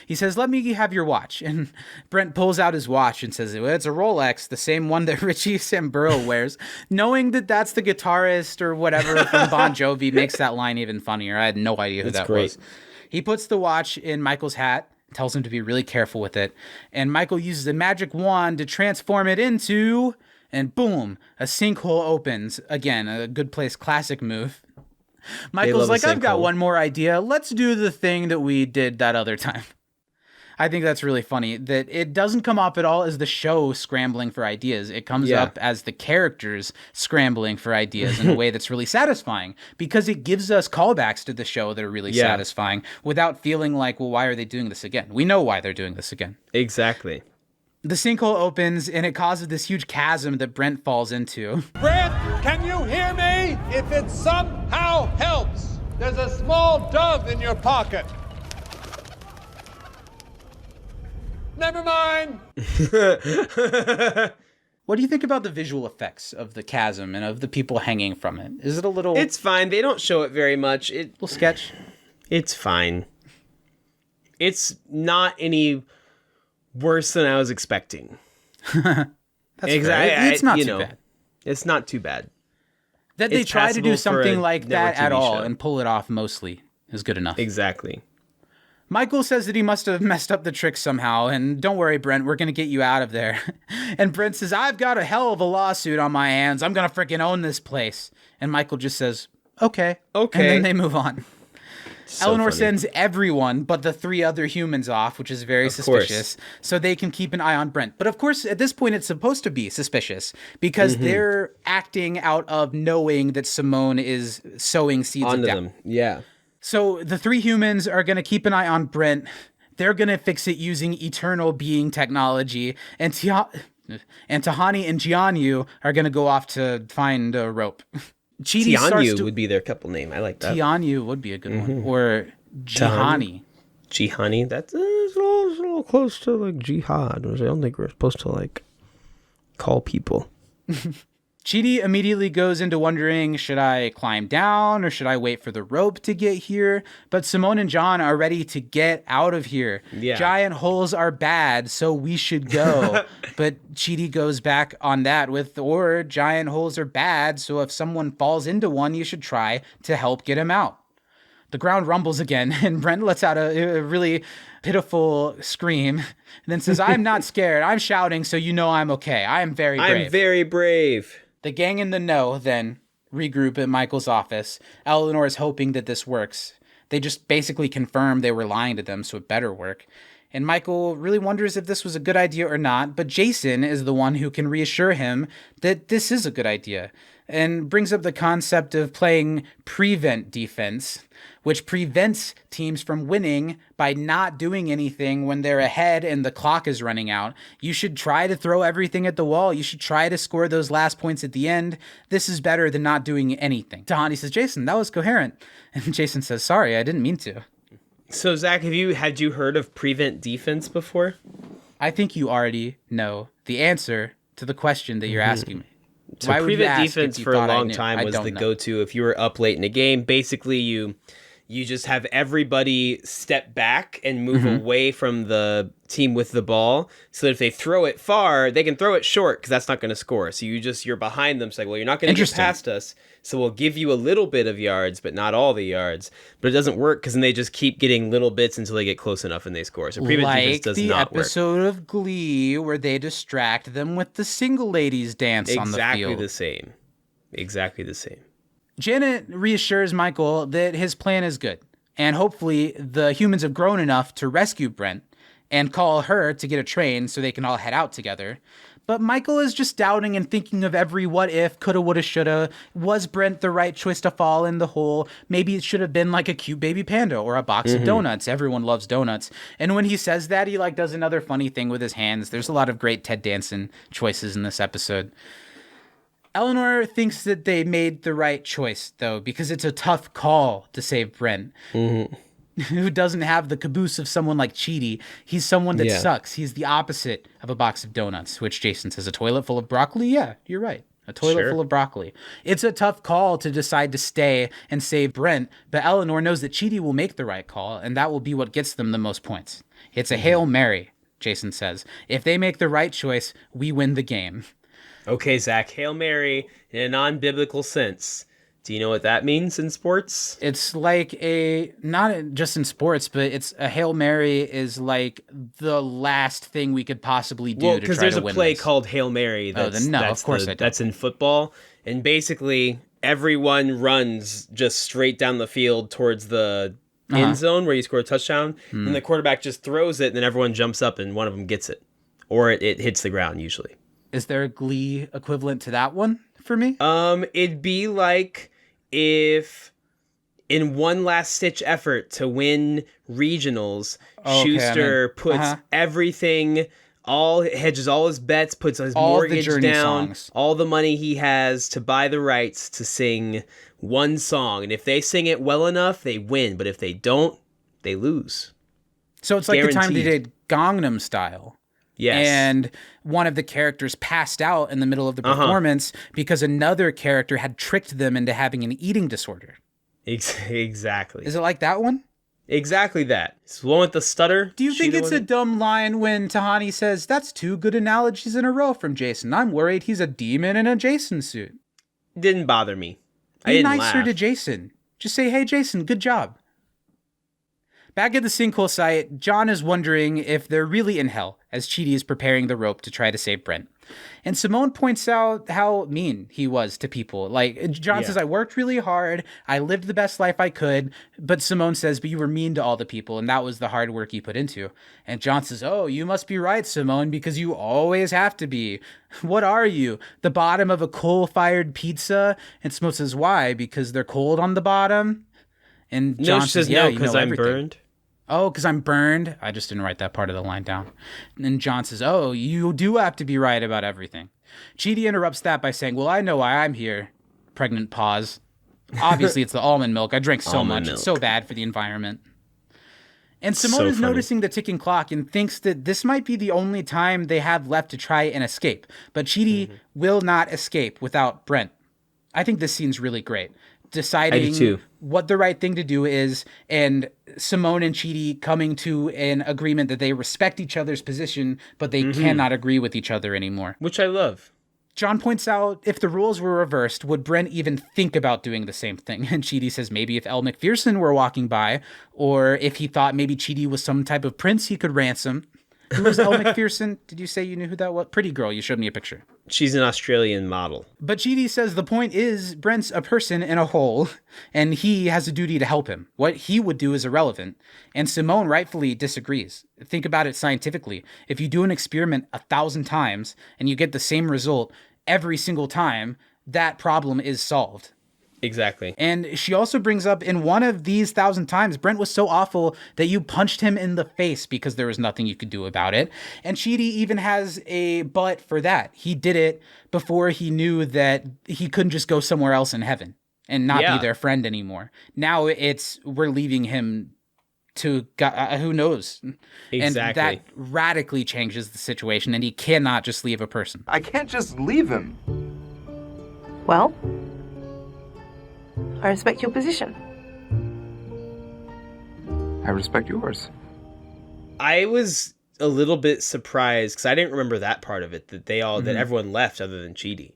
He says, let me have your watch. And Brent pulls out his watch and says, well, it's a Rolex, the same one that Richie Samburo wears. Knowing that that's the guitarist or whatever from Bon Jovi makes that line even funnier. I had no idea who that was. He puts the watch in Michael's hat, tells him to be really careful with it. And Michael uses a magic wand to transform it into... And boom, a sinkhole opens. Again, a Good Place classic move. Michael's like, I've got one more idea. Let's do the thing that we did that other time. I think that's really funny that it doesn't come off at all as the show scrambling for ideas. It comes up as the characters scrambling for ideas in a way that's really satisfying because it gives us callbacks to the show that are really satisfying without feeling like, well, why are they doing this again? We know why they're doing this again. Exactly. The sinkhole opens and it causes this huge chasm that Brent falls into. Brent, can you hear me? If it somehow helps, there's a small dove in your pocket. Never mind. What do you think about the visual effects of the chasm and of the people hanging from it? Is it a little... It's fine. They don't show it very much. Little sketch? It's fine. It's not any worse than I was expecting. That's fair. It's not too bad. It's not too bad. That they try to do something like that at all and pull it off mostly is good enough. Exactly. Michael says that he must have messed up the trick somehow, and don't worry, Brent, we're going to get you out of there. And Brent says, I've got a hell of a lawsuit on my hands. I'm going to freaking own this place. And Michael just says, okay. And then they move on. So Eleanor sends everyone but the three other humans off, which is very suspicious, so they can keep an eye on Brent. But of course, at this point, it's supposed to be suspicious because they're acting out of knowing that Simone is sowing seeds of doubt. Them. Yeah. So the three humans are going to keep an eye on Brent. They're going to fix it using eternal being technology. And Tahani and Jianyu are going to go off to find a rope. Tianyu would be their couple name. I like that. Tianyu would be a good one. Or Jihani. Jihani. That's a little close to like jihad. I don't think we're supposed to like call people. Chidi immediately goes into wondering, should I climb down or should I wait for the rope to get here? But Simone and John are ready to get out of here. Yeah. Giant holes are bad, so we should go. But Chidi goes back on that with, or giant holes are bad, so if someone falls into one, you should try to help get him out. The ground rumbles again, and Brent lets out a really pitiful scream, and then says, I'm not scared. I'm shouting, so you know I'm okay. I am very brave. I'm very brave. The gang in the know then regroup at Michael's office. Eleanor is hoping that this works. They just basically confirm they were lying to them, so it better work. And Michael really wonders if this was a good idea or not, but Jason is the one who can reassure him that this is a good idea, and brings up the concept of playing prevent defense, which prevents teams from winning by not doing anything when they're ahead and the clock is running out. You should try to throw everything at the wall. You should try to score those last points at the end. This is better than not doing anything. Tahani says, Jason, that was coherent. And Jason says, sorry, I didn't mean to. So, Zach, had you heard of prevent defense before? I think you already know the answer to the question that you're asking me. So prevent defense for a long time was the go-to. If you were up late in a game, basically you just have everybody step back and move away from the team with the ball, so that if they throw it far, they can throw it short because that's not going to score. So you're behind them. So like, well, you're not going to get past us, so we'll give you a little bit of yards, but not all the yards. But it doesn't work because then they just keep getting little bits until they get close enough and they score. So prevent defense does not work. Like the episode of Glee where they distract them with the single ladies dance on the field. Exactly the same. Janet reassures Michael that his plan is good, and hopefully the humans have grown enough to rescue Brent. and call her to get a train so they can all head out together. But Michael is just doubting and thinking of every what if, coulda, woulda, shoulda. Was Brent the right choice to fall in the hole? Maybe it should have been like a cute baby panda or a box of donuts. Everyone loves donuts. And when he says that, he like does another funny thing with his hands. There's a lot of great Ted Danson choices in this episode. Eleanor thinks that they made the right choice, though, because it's a tough call to save Brent. Who doesn't have the caboose of someone like Chidi. He's someone that sucks. He's the opposite of a box of donuts, which Jason says, a toilet full of broccoli? Yeah, you're right. A toilet full of broccoli. It's a tough call to decide to stay and save Brent, but Eleanor knows that Chidi will make the right call, and that will be what gets them the most points. It's a Hail Mary, Jason says. If they make the right choice, we win the game. Okay, Zach, Hail Mary in a non-biblical sense. Do you know what that means in sports? It's like not just in sports, but it's a Hail Mary is like the last thing we could possibly do to try to win. Because there's a play called Hail Mary. Of course I don't. That's in football. And basically, everyone runs just straight down the field towards the end zone where you score a touchdown. And the quarterback just throws it, and then everyone jumps up, and one of them gets it. Or it hits the ground, usually. Is there a Glee equivalent to that one for me? It'd be like if in one last stitch effort to win regionals, Schuster puts everything, hedges all his bets, puts his mortgage down, all the money he has to buy the rights to sing one song. And if they sing it well enough, they win. But if they don't, they lose. So it's like the time they did Gangnam Style. Yes. And one of the characters passed out in the middle of the performance because another character had tricked them into having an eating disorder. Exactly. Is it like that one? Exactly that. It's the one with the stutter. Do you think it's a dumb line when Tahani says, "That's two good analogies in a row from Jason. I'm worried he's a demon in a Jason suit." Didn't bother me. Be nicer to Jason. Just say, "Hey, Jason, good job." Back at the sinkhole site, John is wondering if they're really in hell as Chidi is preparing the rope to try to save Brent. And Simone points out how mean he was to people. Like, John says, "I worked really hard. I lived the best life I could." But Simone says, "But you were mean to all the people, and that was the hard work you put into." And John says, "Oh, you must be right, Simone, because you always have to be. What are you? The bottom of a coal-fired pizza?" And Simone says, "Why? Because they're cold on the bottom?" And John says, "Yeah, because I'm burned." "Oh, because I'm burned." I just didn't write that part of the line down. And John says, "Oh, you do have to be right about everything." Chidi interrupts that by saying, "Well, I know why I'm here." Pregnant pause. Obviously, it's the almond milk. I drank so much. It's so bad for the environment. And Simone is noticing the ticking clock and thinks that this might be the only time they have left to try and escape. But Chidi will not escape without Brent. I think this scene's really great. Deciding what the right thing to do is, and Simone and Chidi coming to an agreement that they respect each other's position, but they cannot agree with each other anymore. Which I love. John points out, if the roles were reversed, would Brent even think about doing the same thing? And Chidi says maybe if Elle Macpherson were walking by, or if he thought maybe Chidi was some type of prince he could ransom. Who was Elle Macpherson? Did you say you knew who that was? Pretty girl. You showed me a picture. She's an Australian model. But Chidi says the point is Brent's a person in a hole, and he has a duty to help him. What he would do is irrelevant. And Simone rightfully disagrees. Think about it scientifically. If you do an experiment 1,000 times and you get the same result every single time, that problem is solved. Exactly. And she also brings up, in one of these 1,000 times, Brent was so awful that you punched him in the face because there was nothing you could do about it. And Chidi even has a but for that. He did it before he knew that he couldn't just go somewhere else in heaven and not be their friend anymore. Now we're leaving him to God, who knows? Exactly. And that radically changes the situation, and he cannot just leave a person. I can't just leave him. Well, I respect your position. I respect yours. I was a little bit surprised because I didn't remember that part of it, that that everyone left other than Chidi.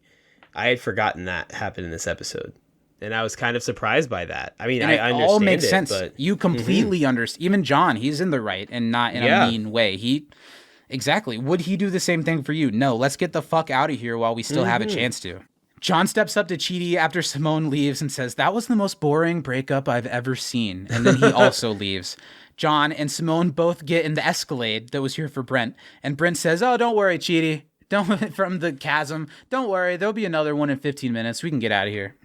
I had forgotten that happened in this episode. And I was kind of surprised by that. I mean, I understand all makes sense. But you completely understand. Even John, he's in the right and not in a mean way. Exactly. Would he do the same thing for you? No, let's get the fuck out of here while we still have a chance to. John steps up to Chidi after Simone leaves and says, "That was the most boring breakup I've ever seen." And then he also leaves. John and Simone both get in the Escalade that was here for Brent. And Brent says, oh, don't worry, Chidi. From the chasm. Don't worry, there'll be another one in 15 minutes. We can get out of here.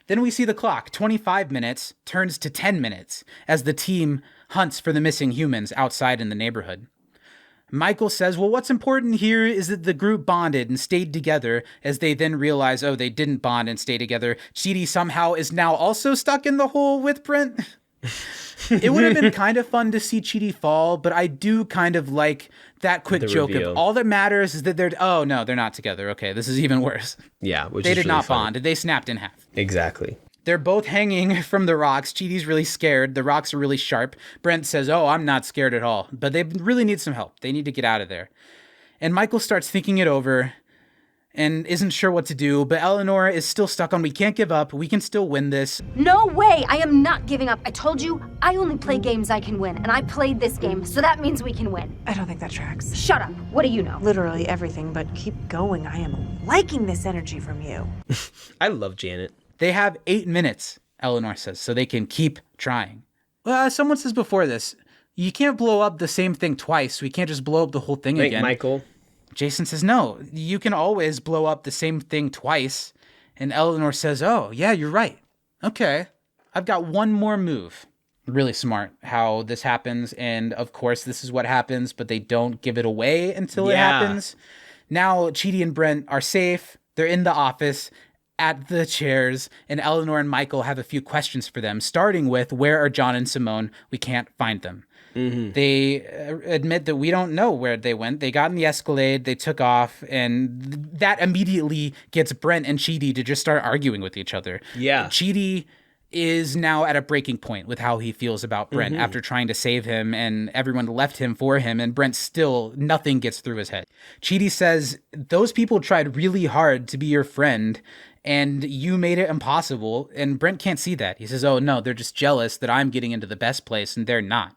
Then we see the clock. 25 minutes turns to 10 minutes as the team hunts for the missing humans outside in the neighborhood. Michael says, well, what's important here is that the group bonded and stayed together, as they then realize, oh, they didn't bond and stay together. Chidi somehow is now also stuck in the hole with Brent. It would have been kind of fun to see Chidi fall, but I do kind of like that quick joke of all that matters is that they're not together. Okay, this is even worse. Yeah, they did not bond. They snapped in half. Exactly. They're both hanging from the rocks. Chidi's really scared. The rocks are really sharp. Brent says, oh, I'm not scared at all. But they really need some help. They need to get out of there. And Michael starts thinking it over and isn't sure what to do. But Eleanor is still stuck on, we can't give up. We can still win this. No way. I am not giving up. I told you, I only play games I can win. And I played this game, so that means we can win. I don't think that tracks. Shut up. What do you know? Literally everything, but keep going. I am liking this energy from you. I love Janet. They have 8 minutes, Eleanor says, so they can keep trying. Someone says before this, you can't blow up the same thing twice. We can't just blow up the whole thing again. Michael. Jason says, no, you can always blow up the same thing twice. And Eleanor says, oh, yeah, you're right. Okay, I've got one more move. Really smart how this happens. And of course, this is what happens, but they don't give it away until it happens. Now, Chidi and Brent are safe. They're in the office at the chairs, and Eleanor and Michael have a few questions for them, starting with, where are John and Simone? We can't find them. Mm-hmm. They admit that we don't know where they went. They got in the Escalade, they took off, and that immediately gets Brent and Chidi to just start arguing with each other. Yeah. Chidi is now at a breaking point with how he feels about Brent after trying to save him, and everyone left him for him, and Brent still, nothing gets through his head. Chidi says, those people tried really hard to be your friend, and you made it impossible, and Brent can't see that. He says, oh, no, they're just jealous that I'm getting into the best place, and they're not.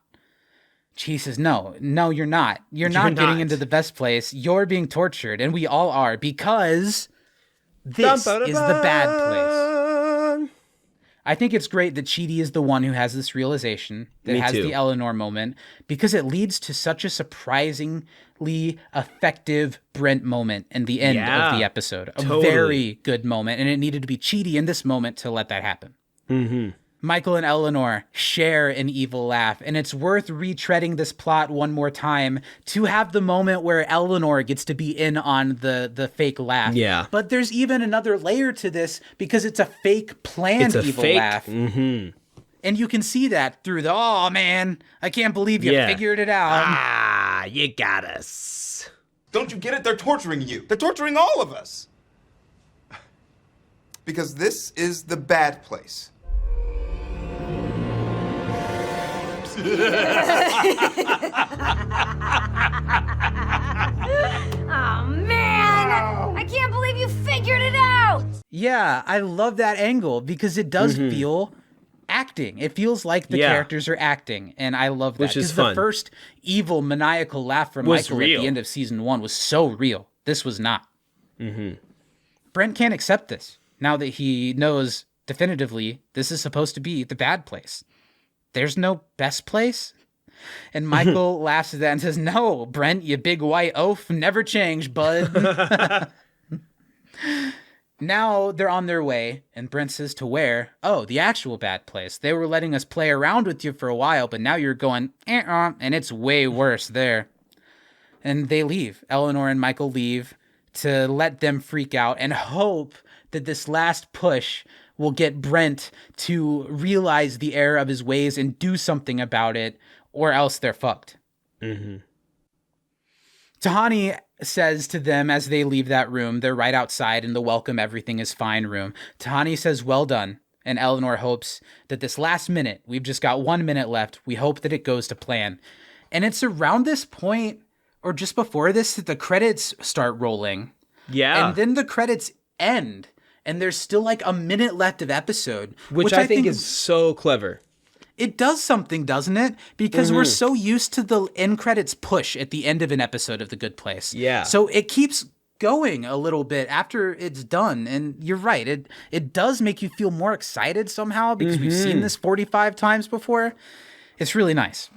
Chidi says, no, you're not. You're not getting into the best place. You're being tortured, and we all are, because this is the bad place. I think it's great that Chidi is the one who has this realization, that has the Eleanor moment, because it leads to such a surprisingly effective Brent moment in the end of the episode. A very good moment, and it needed to be Chidi in this moment to let that happen. Mm-hmm. Michael and Eleanor share an evil laugh, and it's worth retreading this plot one more time to have the moment where Eleanor gets to be in on the fake laugh. Yeah. But there's even another layer to this because it's a fake planned evil laugh. Mm-hmm. And you can see that through the, oh man, I can't believe you figured it out. Ah, you got us. Don't you get it? They're torturing you. They're torturing all of us. Because this is the bad place. Oh man! I can't believe you figured it out! Yeah, I love that angle because it does feel acting. It feels like the characters are acting, and I love that. Which is fun. The first evil, maniacal laugh from Michael at the end of season 1 was so real. This was not. Mm-hmm. Brent can't accept this now that he knows definitively this is supposed to be the bad place. There's no best place? And Michael laughs at that and says, no, Brent, you big white oaf, never change, bud. Now they're on their way, and Brent says to where? Oh, the actual bad place. They were letting us play around with you for a while, but now you're going, and it's way worse there. And they leave. Eleanor and Michael leave to let them freak out and hope that this last push will get Brent to realize the error of his ways and do something about it, or else they're fucked. Mm-hmm. Tahani says to them as they leave that room, they're right outside in the welcome everything is fine room. Tahani says, well done. And Eleanor hopes that this last minute, we've just got 1 minute left, we hope that it goes to plan. And it's around this point, or just before this, that the credits start rolling. Yeah. And then the credits end. And there's still like a minute left of episode. Which I think is so clever. It does something, doesn't it? Because we're so used to the end credits push at the end of an episode of The Good Place. Yeah. So it keeps going a little bit after it's done. And you're right. It does make you feel more excited somehow because we've seen this 45 times before. It's really nice.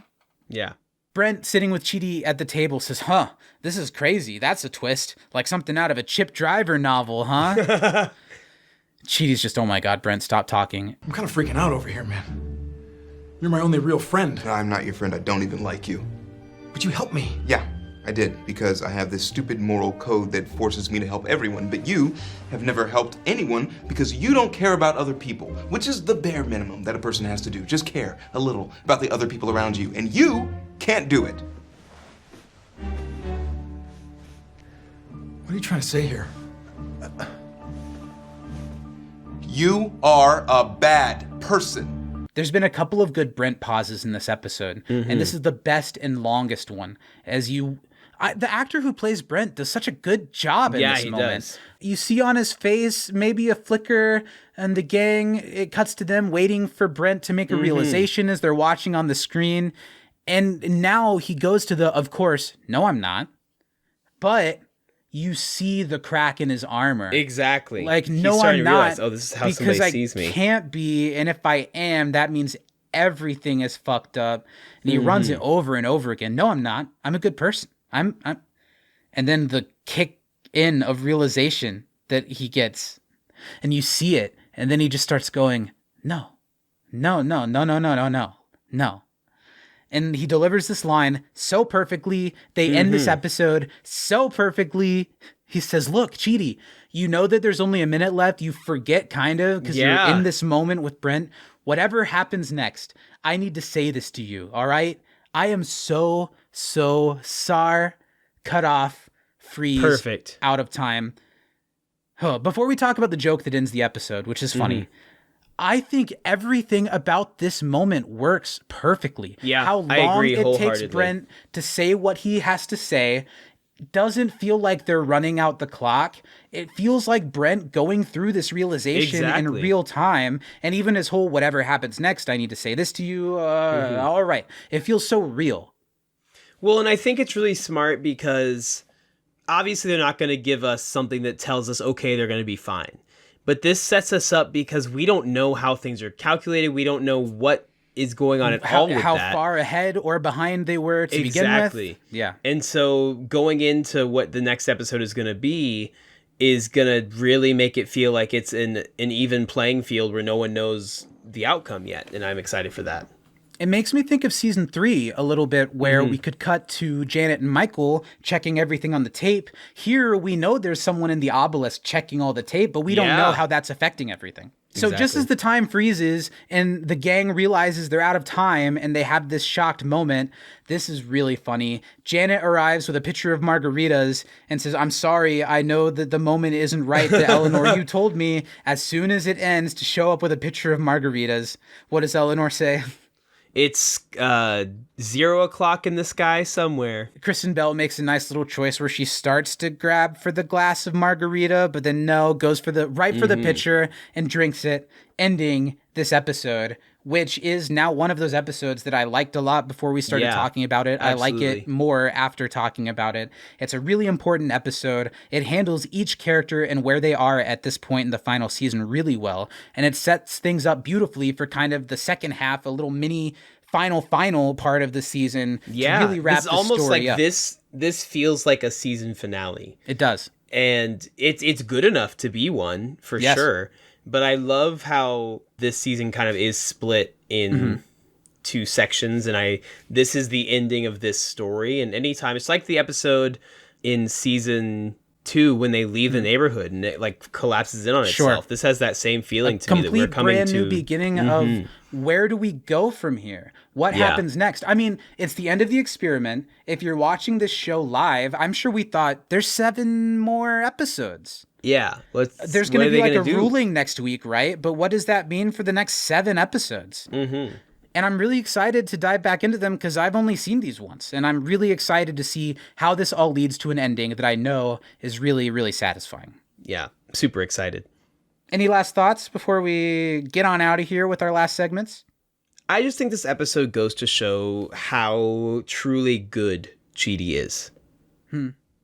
Yeah. Brent, sitting with Chidi at the table, says, huh, this is crazy. That's a twist. Like something out of a Chip Driver novel, huh? Chidi's just, oh my God, Brent, stop talking. I'm kind of freaking out over here, man. You're my only real friend. No, I'm not your friend. I don't even like you. But you helped me. Yeah, I did, because I have this stupid moral code that forces me to help everyone, but you have never helped anyone because you don't care about other people, which is the bare minimum that a person has to do. Just care a little about the other people around you, and you can't do it. What are you trying to say here? You are a bad person. There's been a couple of good Brent pauses in this episode, and this is the best and longest one. The actor who plays Brent does such a good job in this moment. Does. You see on his face maybe a flicker, and the gang, it cuts to them waiting for Brent to make a realization as they're watching on the screen. And now he goes to of course, no, I'm not. But you see the crack in his armor. Exactly. Like, He's no, starting I'm to not. realize, oh, this is how somebody sees me. Because I can't be, and if I am, that means everything is fucked up. And he runs it over and over again. No, I'm not. I'm a good person. I'm and then the kick in of realization that he gets, and you see it, and then he just starts going, no. And he delivers this line so perfectly. They end this episode so perfectly. He says, look, Chidi, you know that there's only a minute left. You forget kind of because you're in this moment with Brent. Whatever happens next, I need to say this to you, all right? I am so sorry. Cut off, freeze, Perfect. Out of time. Before we talk about the joke that ends the episode, which is funny, I think everything about this moment works perfectly. Yeah, how I long agree it takes wholeheartedly. Brent to say what he has to say doesn't feel like they're running out the clock. It feels like Brent going through this realization in Exactly. real time. And even his whole whatever happens next, I need to say this to you. All right. It feels so real. Well, and I think it's really smart because obviously they're not going to give us something that tells us, okay, they're going to be fine. But this sets us up because we don't know how things are calculated. We don't know what is going on at all with how that. far ahead or behind they were to begin with. Yeah. And so going into what the next episode is going to be is going to really make it feel like it's an even playing field where no one knows the outcome yet. And I'm excited for that. It makes me think of season 3 a little bit, where we could cut to Janet and Michael checking everything on the tape. Here, we know there's someone in the obelisk checking all the tape, but we don't know how that's affecting everything. So just as the time freezes and the gang realizes they're out of time and they have this shocked moment, this is really funny. Janet arrives with a pitcher of margaritas and says, I'm sorry, I know that the moment isn't right that Eleanor, you told me as soon as it ends to show up with a pitcher of margaritas. What does Eleanor say? It's 0 o'clock in the sky somewhere. Kristen Bell makes a nice little choice where she starts to grab for the glass of margarita, but then goes for the pitcher and drinks it, ending this episode, which is now one of those episodes that I liked a lot before we started talking about it. Absolutely. I like it more after talking about it. It's a really important episode. It handles each character and where they are at this point in the final season really well, and it sets things up beautifully for kind of the second half, a little mini final part of the season to really wrap the almost story like up. This feels like a season finale. It does. And it's good enough to be one for sure. But I love how this season kind of is split in two sections, and this is the ending of this story. And anytime it's like the episode in season 2 when they leave the neighborhood and it like collapses in on itself. This has that same feeling to me that we're coming brand to new beginning of where do we go from here? What happens next? I mean, it's the end of the experiment. If you're watching this show live, I'm sure we thought there's 7 more episodes. Yeah. There's going to be like a ruling next week, right? But what does that mean for the next 7 episodes? And I'm really excited to dive back into them because I've only seen these once. And I'm really excited to see how this all leads to an ending that I know is really, really satisfying. Yeah, super excited. Any last thoughts before we get on out of here with our last segments? I just think this episode goes to show how truly good Chidi is.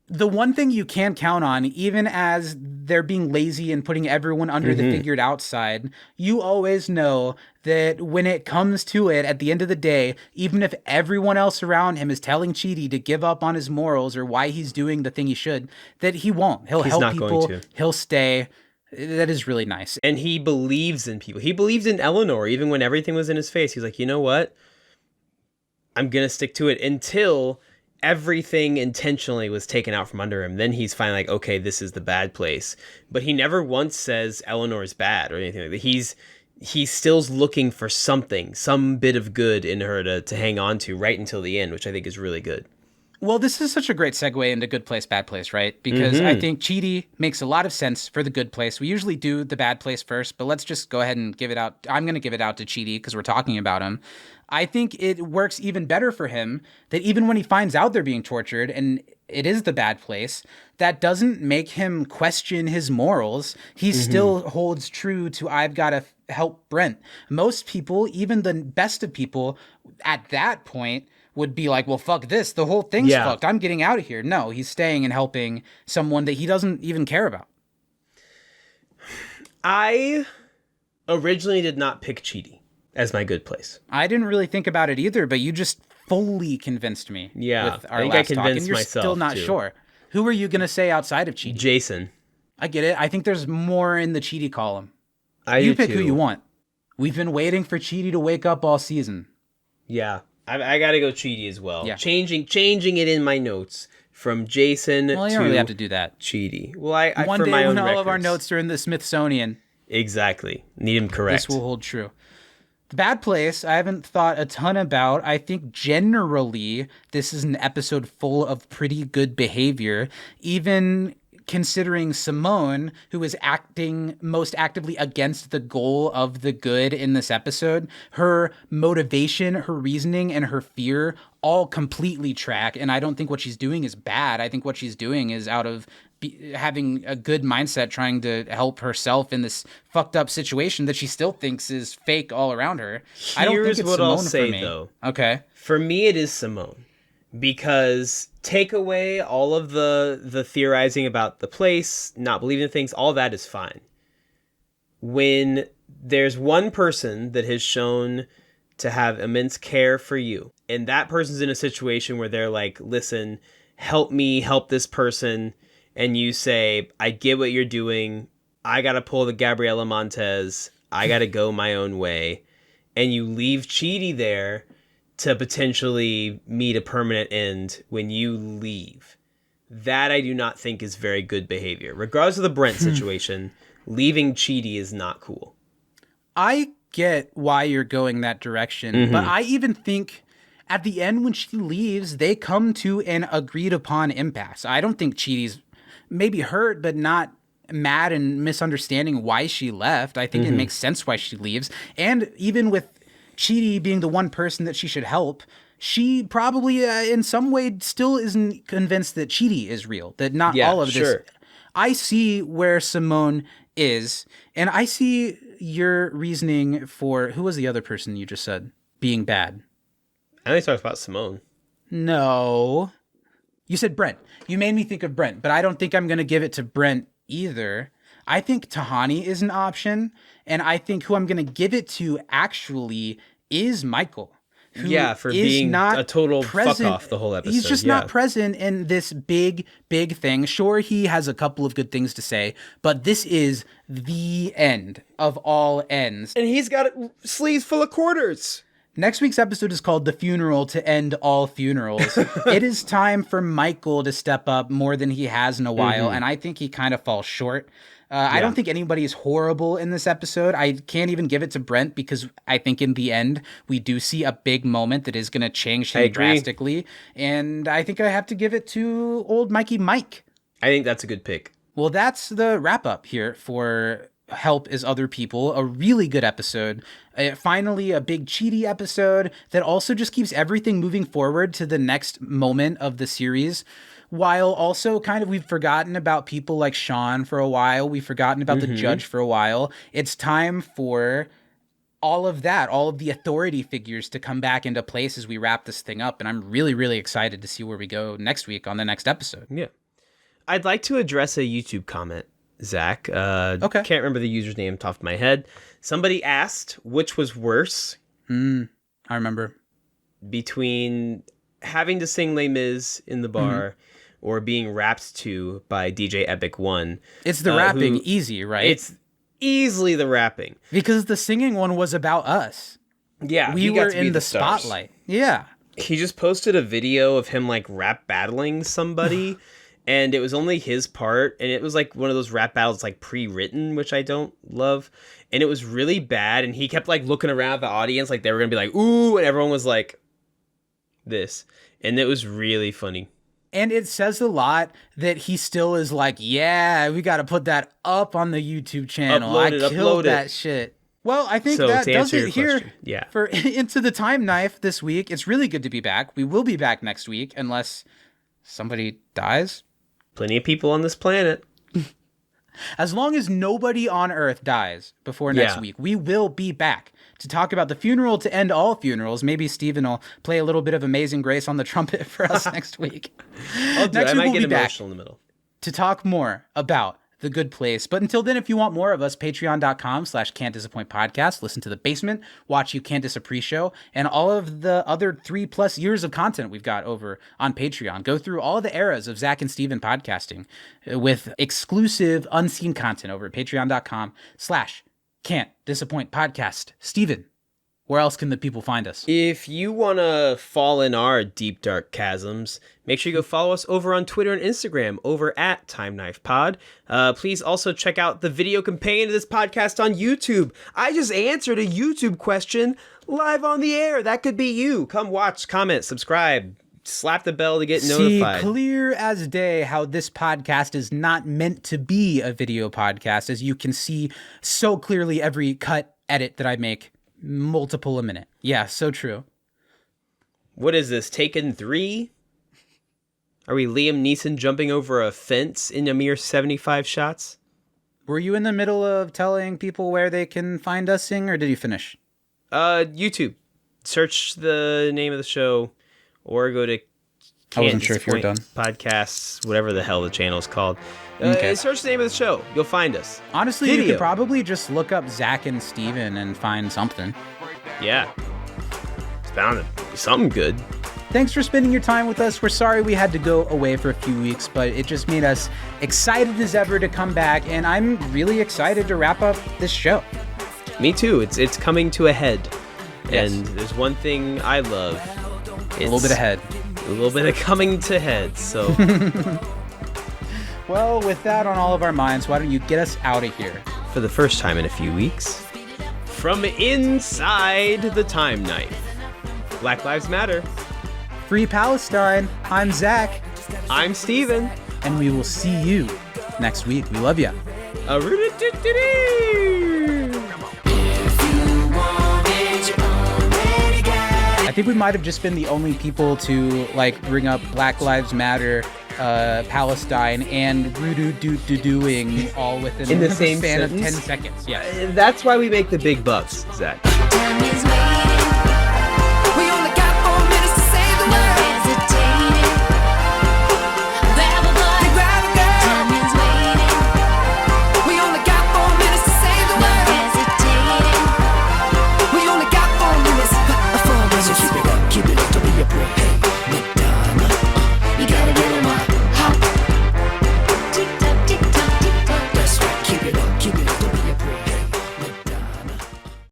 The one thing you can count on, even as they're being lazy and putting everyone under the figured out side, you always know that when it comes to it, at the end of the day, even if everyone else around him is telling Chidi to give up on his morals or why he's doing the thing he should, that he won't. He'll help people. He'll stay. That is really nice. And he believes in people. He believed in Eleanor, even when everything was in his face. He's like, you know what? I'm going to stick to it until everything intentionally was taken out from under him. Then he's finally like, okay, this is the bad place. But he never once says Eleanor's bad or anything like that. He's still looking for something, some bit of good in her to hang on to right until the end, which I think is really good. Well, this is such a great segue into Good Place, Bad Place, right? Because I think Chidi makes a lot of sense for the Good Place. We usually do the Bad Place first, but let's just go ahead and give it out. I'm going to give it out to Chidi because we're talking about him. I think it works even better for him that even when he finds out they're being tortured and it is the bad place, that doesn't make him question his morals. He still holds true to, I've got to help Brent. Most people, even the best of people at that point, would be like, well, fuck this. The whole thing's fucked. I'm getting out of here. No, he's staying and helping someone that he doesn't even care about. I originally did not pick Chidi as my good place. I didn't really think about it either, but you just fully convinced me. Yeah, with our I think last I talk, convinced and you're myself still not too. sure. Who are you going to say outside of Chidi? Jason. I get it. I think there's more in the Chidi column. You You pick too. who you want. We've been waiting for Chidi to wake up all season. Yeah, I got to go Chidi as well. Yeah. Changing it in my notes from Jason Well, you to don't really have to do that. Chidi. Well, I One for day my when own all of our records. notes are in the Smithsonian, Exactly. Need him correct. this will hold true. The Bad Place, I haven't thought a ton about. I think generally this is an episode full of pretty good behavior, even considering Simone, who is acting most actively against the goal of the good in this episode. Her motivation, her reasoning, and her fear all completely track, and I don't think what she's doing is bad. I think what she's doing is out of having a good mindset, trying to help herself in this fucked up situation that she still thinks is fake all around her. I don't think Here's it's what I'll Simone say, for me. though. Okay. For me, it is Simone. Because take away all of the theorizing about the place, not believing in things, all that is fine. When there's one person that has shown to have immense care for you, and that person's in a situation where they're like, listen, help me help this person, and you say, I get what you're doing, I gotta pull the Gabriela Montez, I gotta go my own way, and you leave Chidi there to potentially meet a permanent end when you leave. That I do not think is very good behavior. Regardless of the Brent situation, leaving Chidi is not cool. I get why you're going that direction, but I even think at the end when she leaves, they come to an agreed upon impasse. I don't think Chidi's maybe hurt, but not mad and misunderstanding why she left. I think it makes sense why she leaves. And even with Chidi being the one person that she should help, she probably in some way still isn't convinced that Chidi is real, that not all of this. I see where Simone is, and I see your reasoning for, who was the other person you just said, being bad? I only talked about Simone. No. You said Brent. You made me think of Brent, but I don't think I'm going to give it to Brent either. I think Tahani is an option, and I think who I'm going to give it to actually is Michael. For being not a total present. fuck off the whole episode. He's just not present in this big thing. Sure, he has a couple of good things to say, but this is the end of all ends. And he's got sleeves full of quarters. Next week's episode is called The Funeral to End All Funerals. It is time for Michael to step up more than he has in a while, and I think he kind of falls short. I don't think anybody is horrible in this episode. I can't even give it to Brent because I think in the end, we do see a big moment that is going to change him drastically. And I think I have to give it to old Mikey Mike. I think that's a good pick. Well, that's the wrap up here for Help Is Other People. A really good episode. Finally, a big Chidi episode that also just keeps everything moving forward to the next moment of the series. While also kind of we've forgotten about people like Sean for a while. We've forgotten about the judge for a while. It's time for all of that, all of the authority figures to come back into place as we wrap this thing up. And I'm really, really excited to see where we go next week on the next episode. Yeah. I'd like to address a YouTube comment, Zach. Okay. Can't remember the user's name off my head. Somebody asked which was worse. I remember. Between having to sing Les Mis in the bar or being rapped to by DJ Epic One. It's the rapping easy, right? It's easily the rapping. Because the singing one was about us. Yeah. We were in the spotlight. Yeah. He just posted a video of him like rap battling somebody and it was only his part. And it was like one of those rap battles like pre-written, which I don't love. And it was really bad. And he kept like looking around at the audience like they were going to be like, ooh. And everyone was like this. And it was really funny. And it says a lot that he still is like, yeah, we got to put that up on the YouTube channel. I killed that shit. Well, I think that does it here for Into the Time Knife this week. It's really good to be back. We will be back next week unless somebody dies. Plenty of people on this planet. As long as nobody on Earth dies before next week, we will be back to talk about the funeral to end all funerals. Maybe Steven will play a little bit of Amazing Grace on the trumpet for us next week. I might get emotional in the middle. To talk more about The Good Place. But until then, if you want more of us, patreon.com/can'tdisappointpodcast. Listen to The Basement, watch You Can't Diss a Pre-Show, and all of the other 3+ years of content we've got over on Patreon. Go through all the eras of Zach and Steven podcasting with exclusive unseen content over at patreon.com/can'tdisappointpodcast. Steven, where else can the people find us? If you want to fall in our deep, dark chasms, make sure you go follow us over on Twitter and Instagram over at Time Knife Pod. Please also check out the video companion to this podcast on YouTube. I just answered a YouTube question live on the air. That could be you. Come watch, comment, subscribe, slap the bell to get notified. See clear as day how this podcast is not meant to be a video podcast, as you can see so clearly every cut, edit that I make. Multiple a minute. Yeah, so true. What is this, Taken 3? Are we Liam Neeson jumping over a fence in a mere 75 shots? Were you in the middle of telling people where they can find us, or did you finish? YouTube. Search the name of the show, or go to I wasn't sure if you were done. Podcasts, whatever the hell the channel is called. Search the name of the show. You'll find us. Honestly, you could probably just look up Zach and Steven and find something. Yeah. It's bound to be something good. Thanks for spending your time with us. We're sorry we had to go away for a few weeks, but it just made us excited as ever to come back, and I'm really excited to wrap up this show. Me too. It's coming to a head. Yes. And there's one thing I love. A little bit ahead. A little bit of coming to head, so... Well, with that on all of our minds, why don't you get us out of here? For the first time in a few weeks, from inside the Time Knife. Black Lives Matter. Free Palestine. I'm Zach. I'm Steven. And we will see you next week. We love you. I think we might have just been the only people to bring up Black Lives Matter, Palestine, and doing all within the same span sentence? of 10 seconds. Yeah. That's why we make the big bucks, Zach.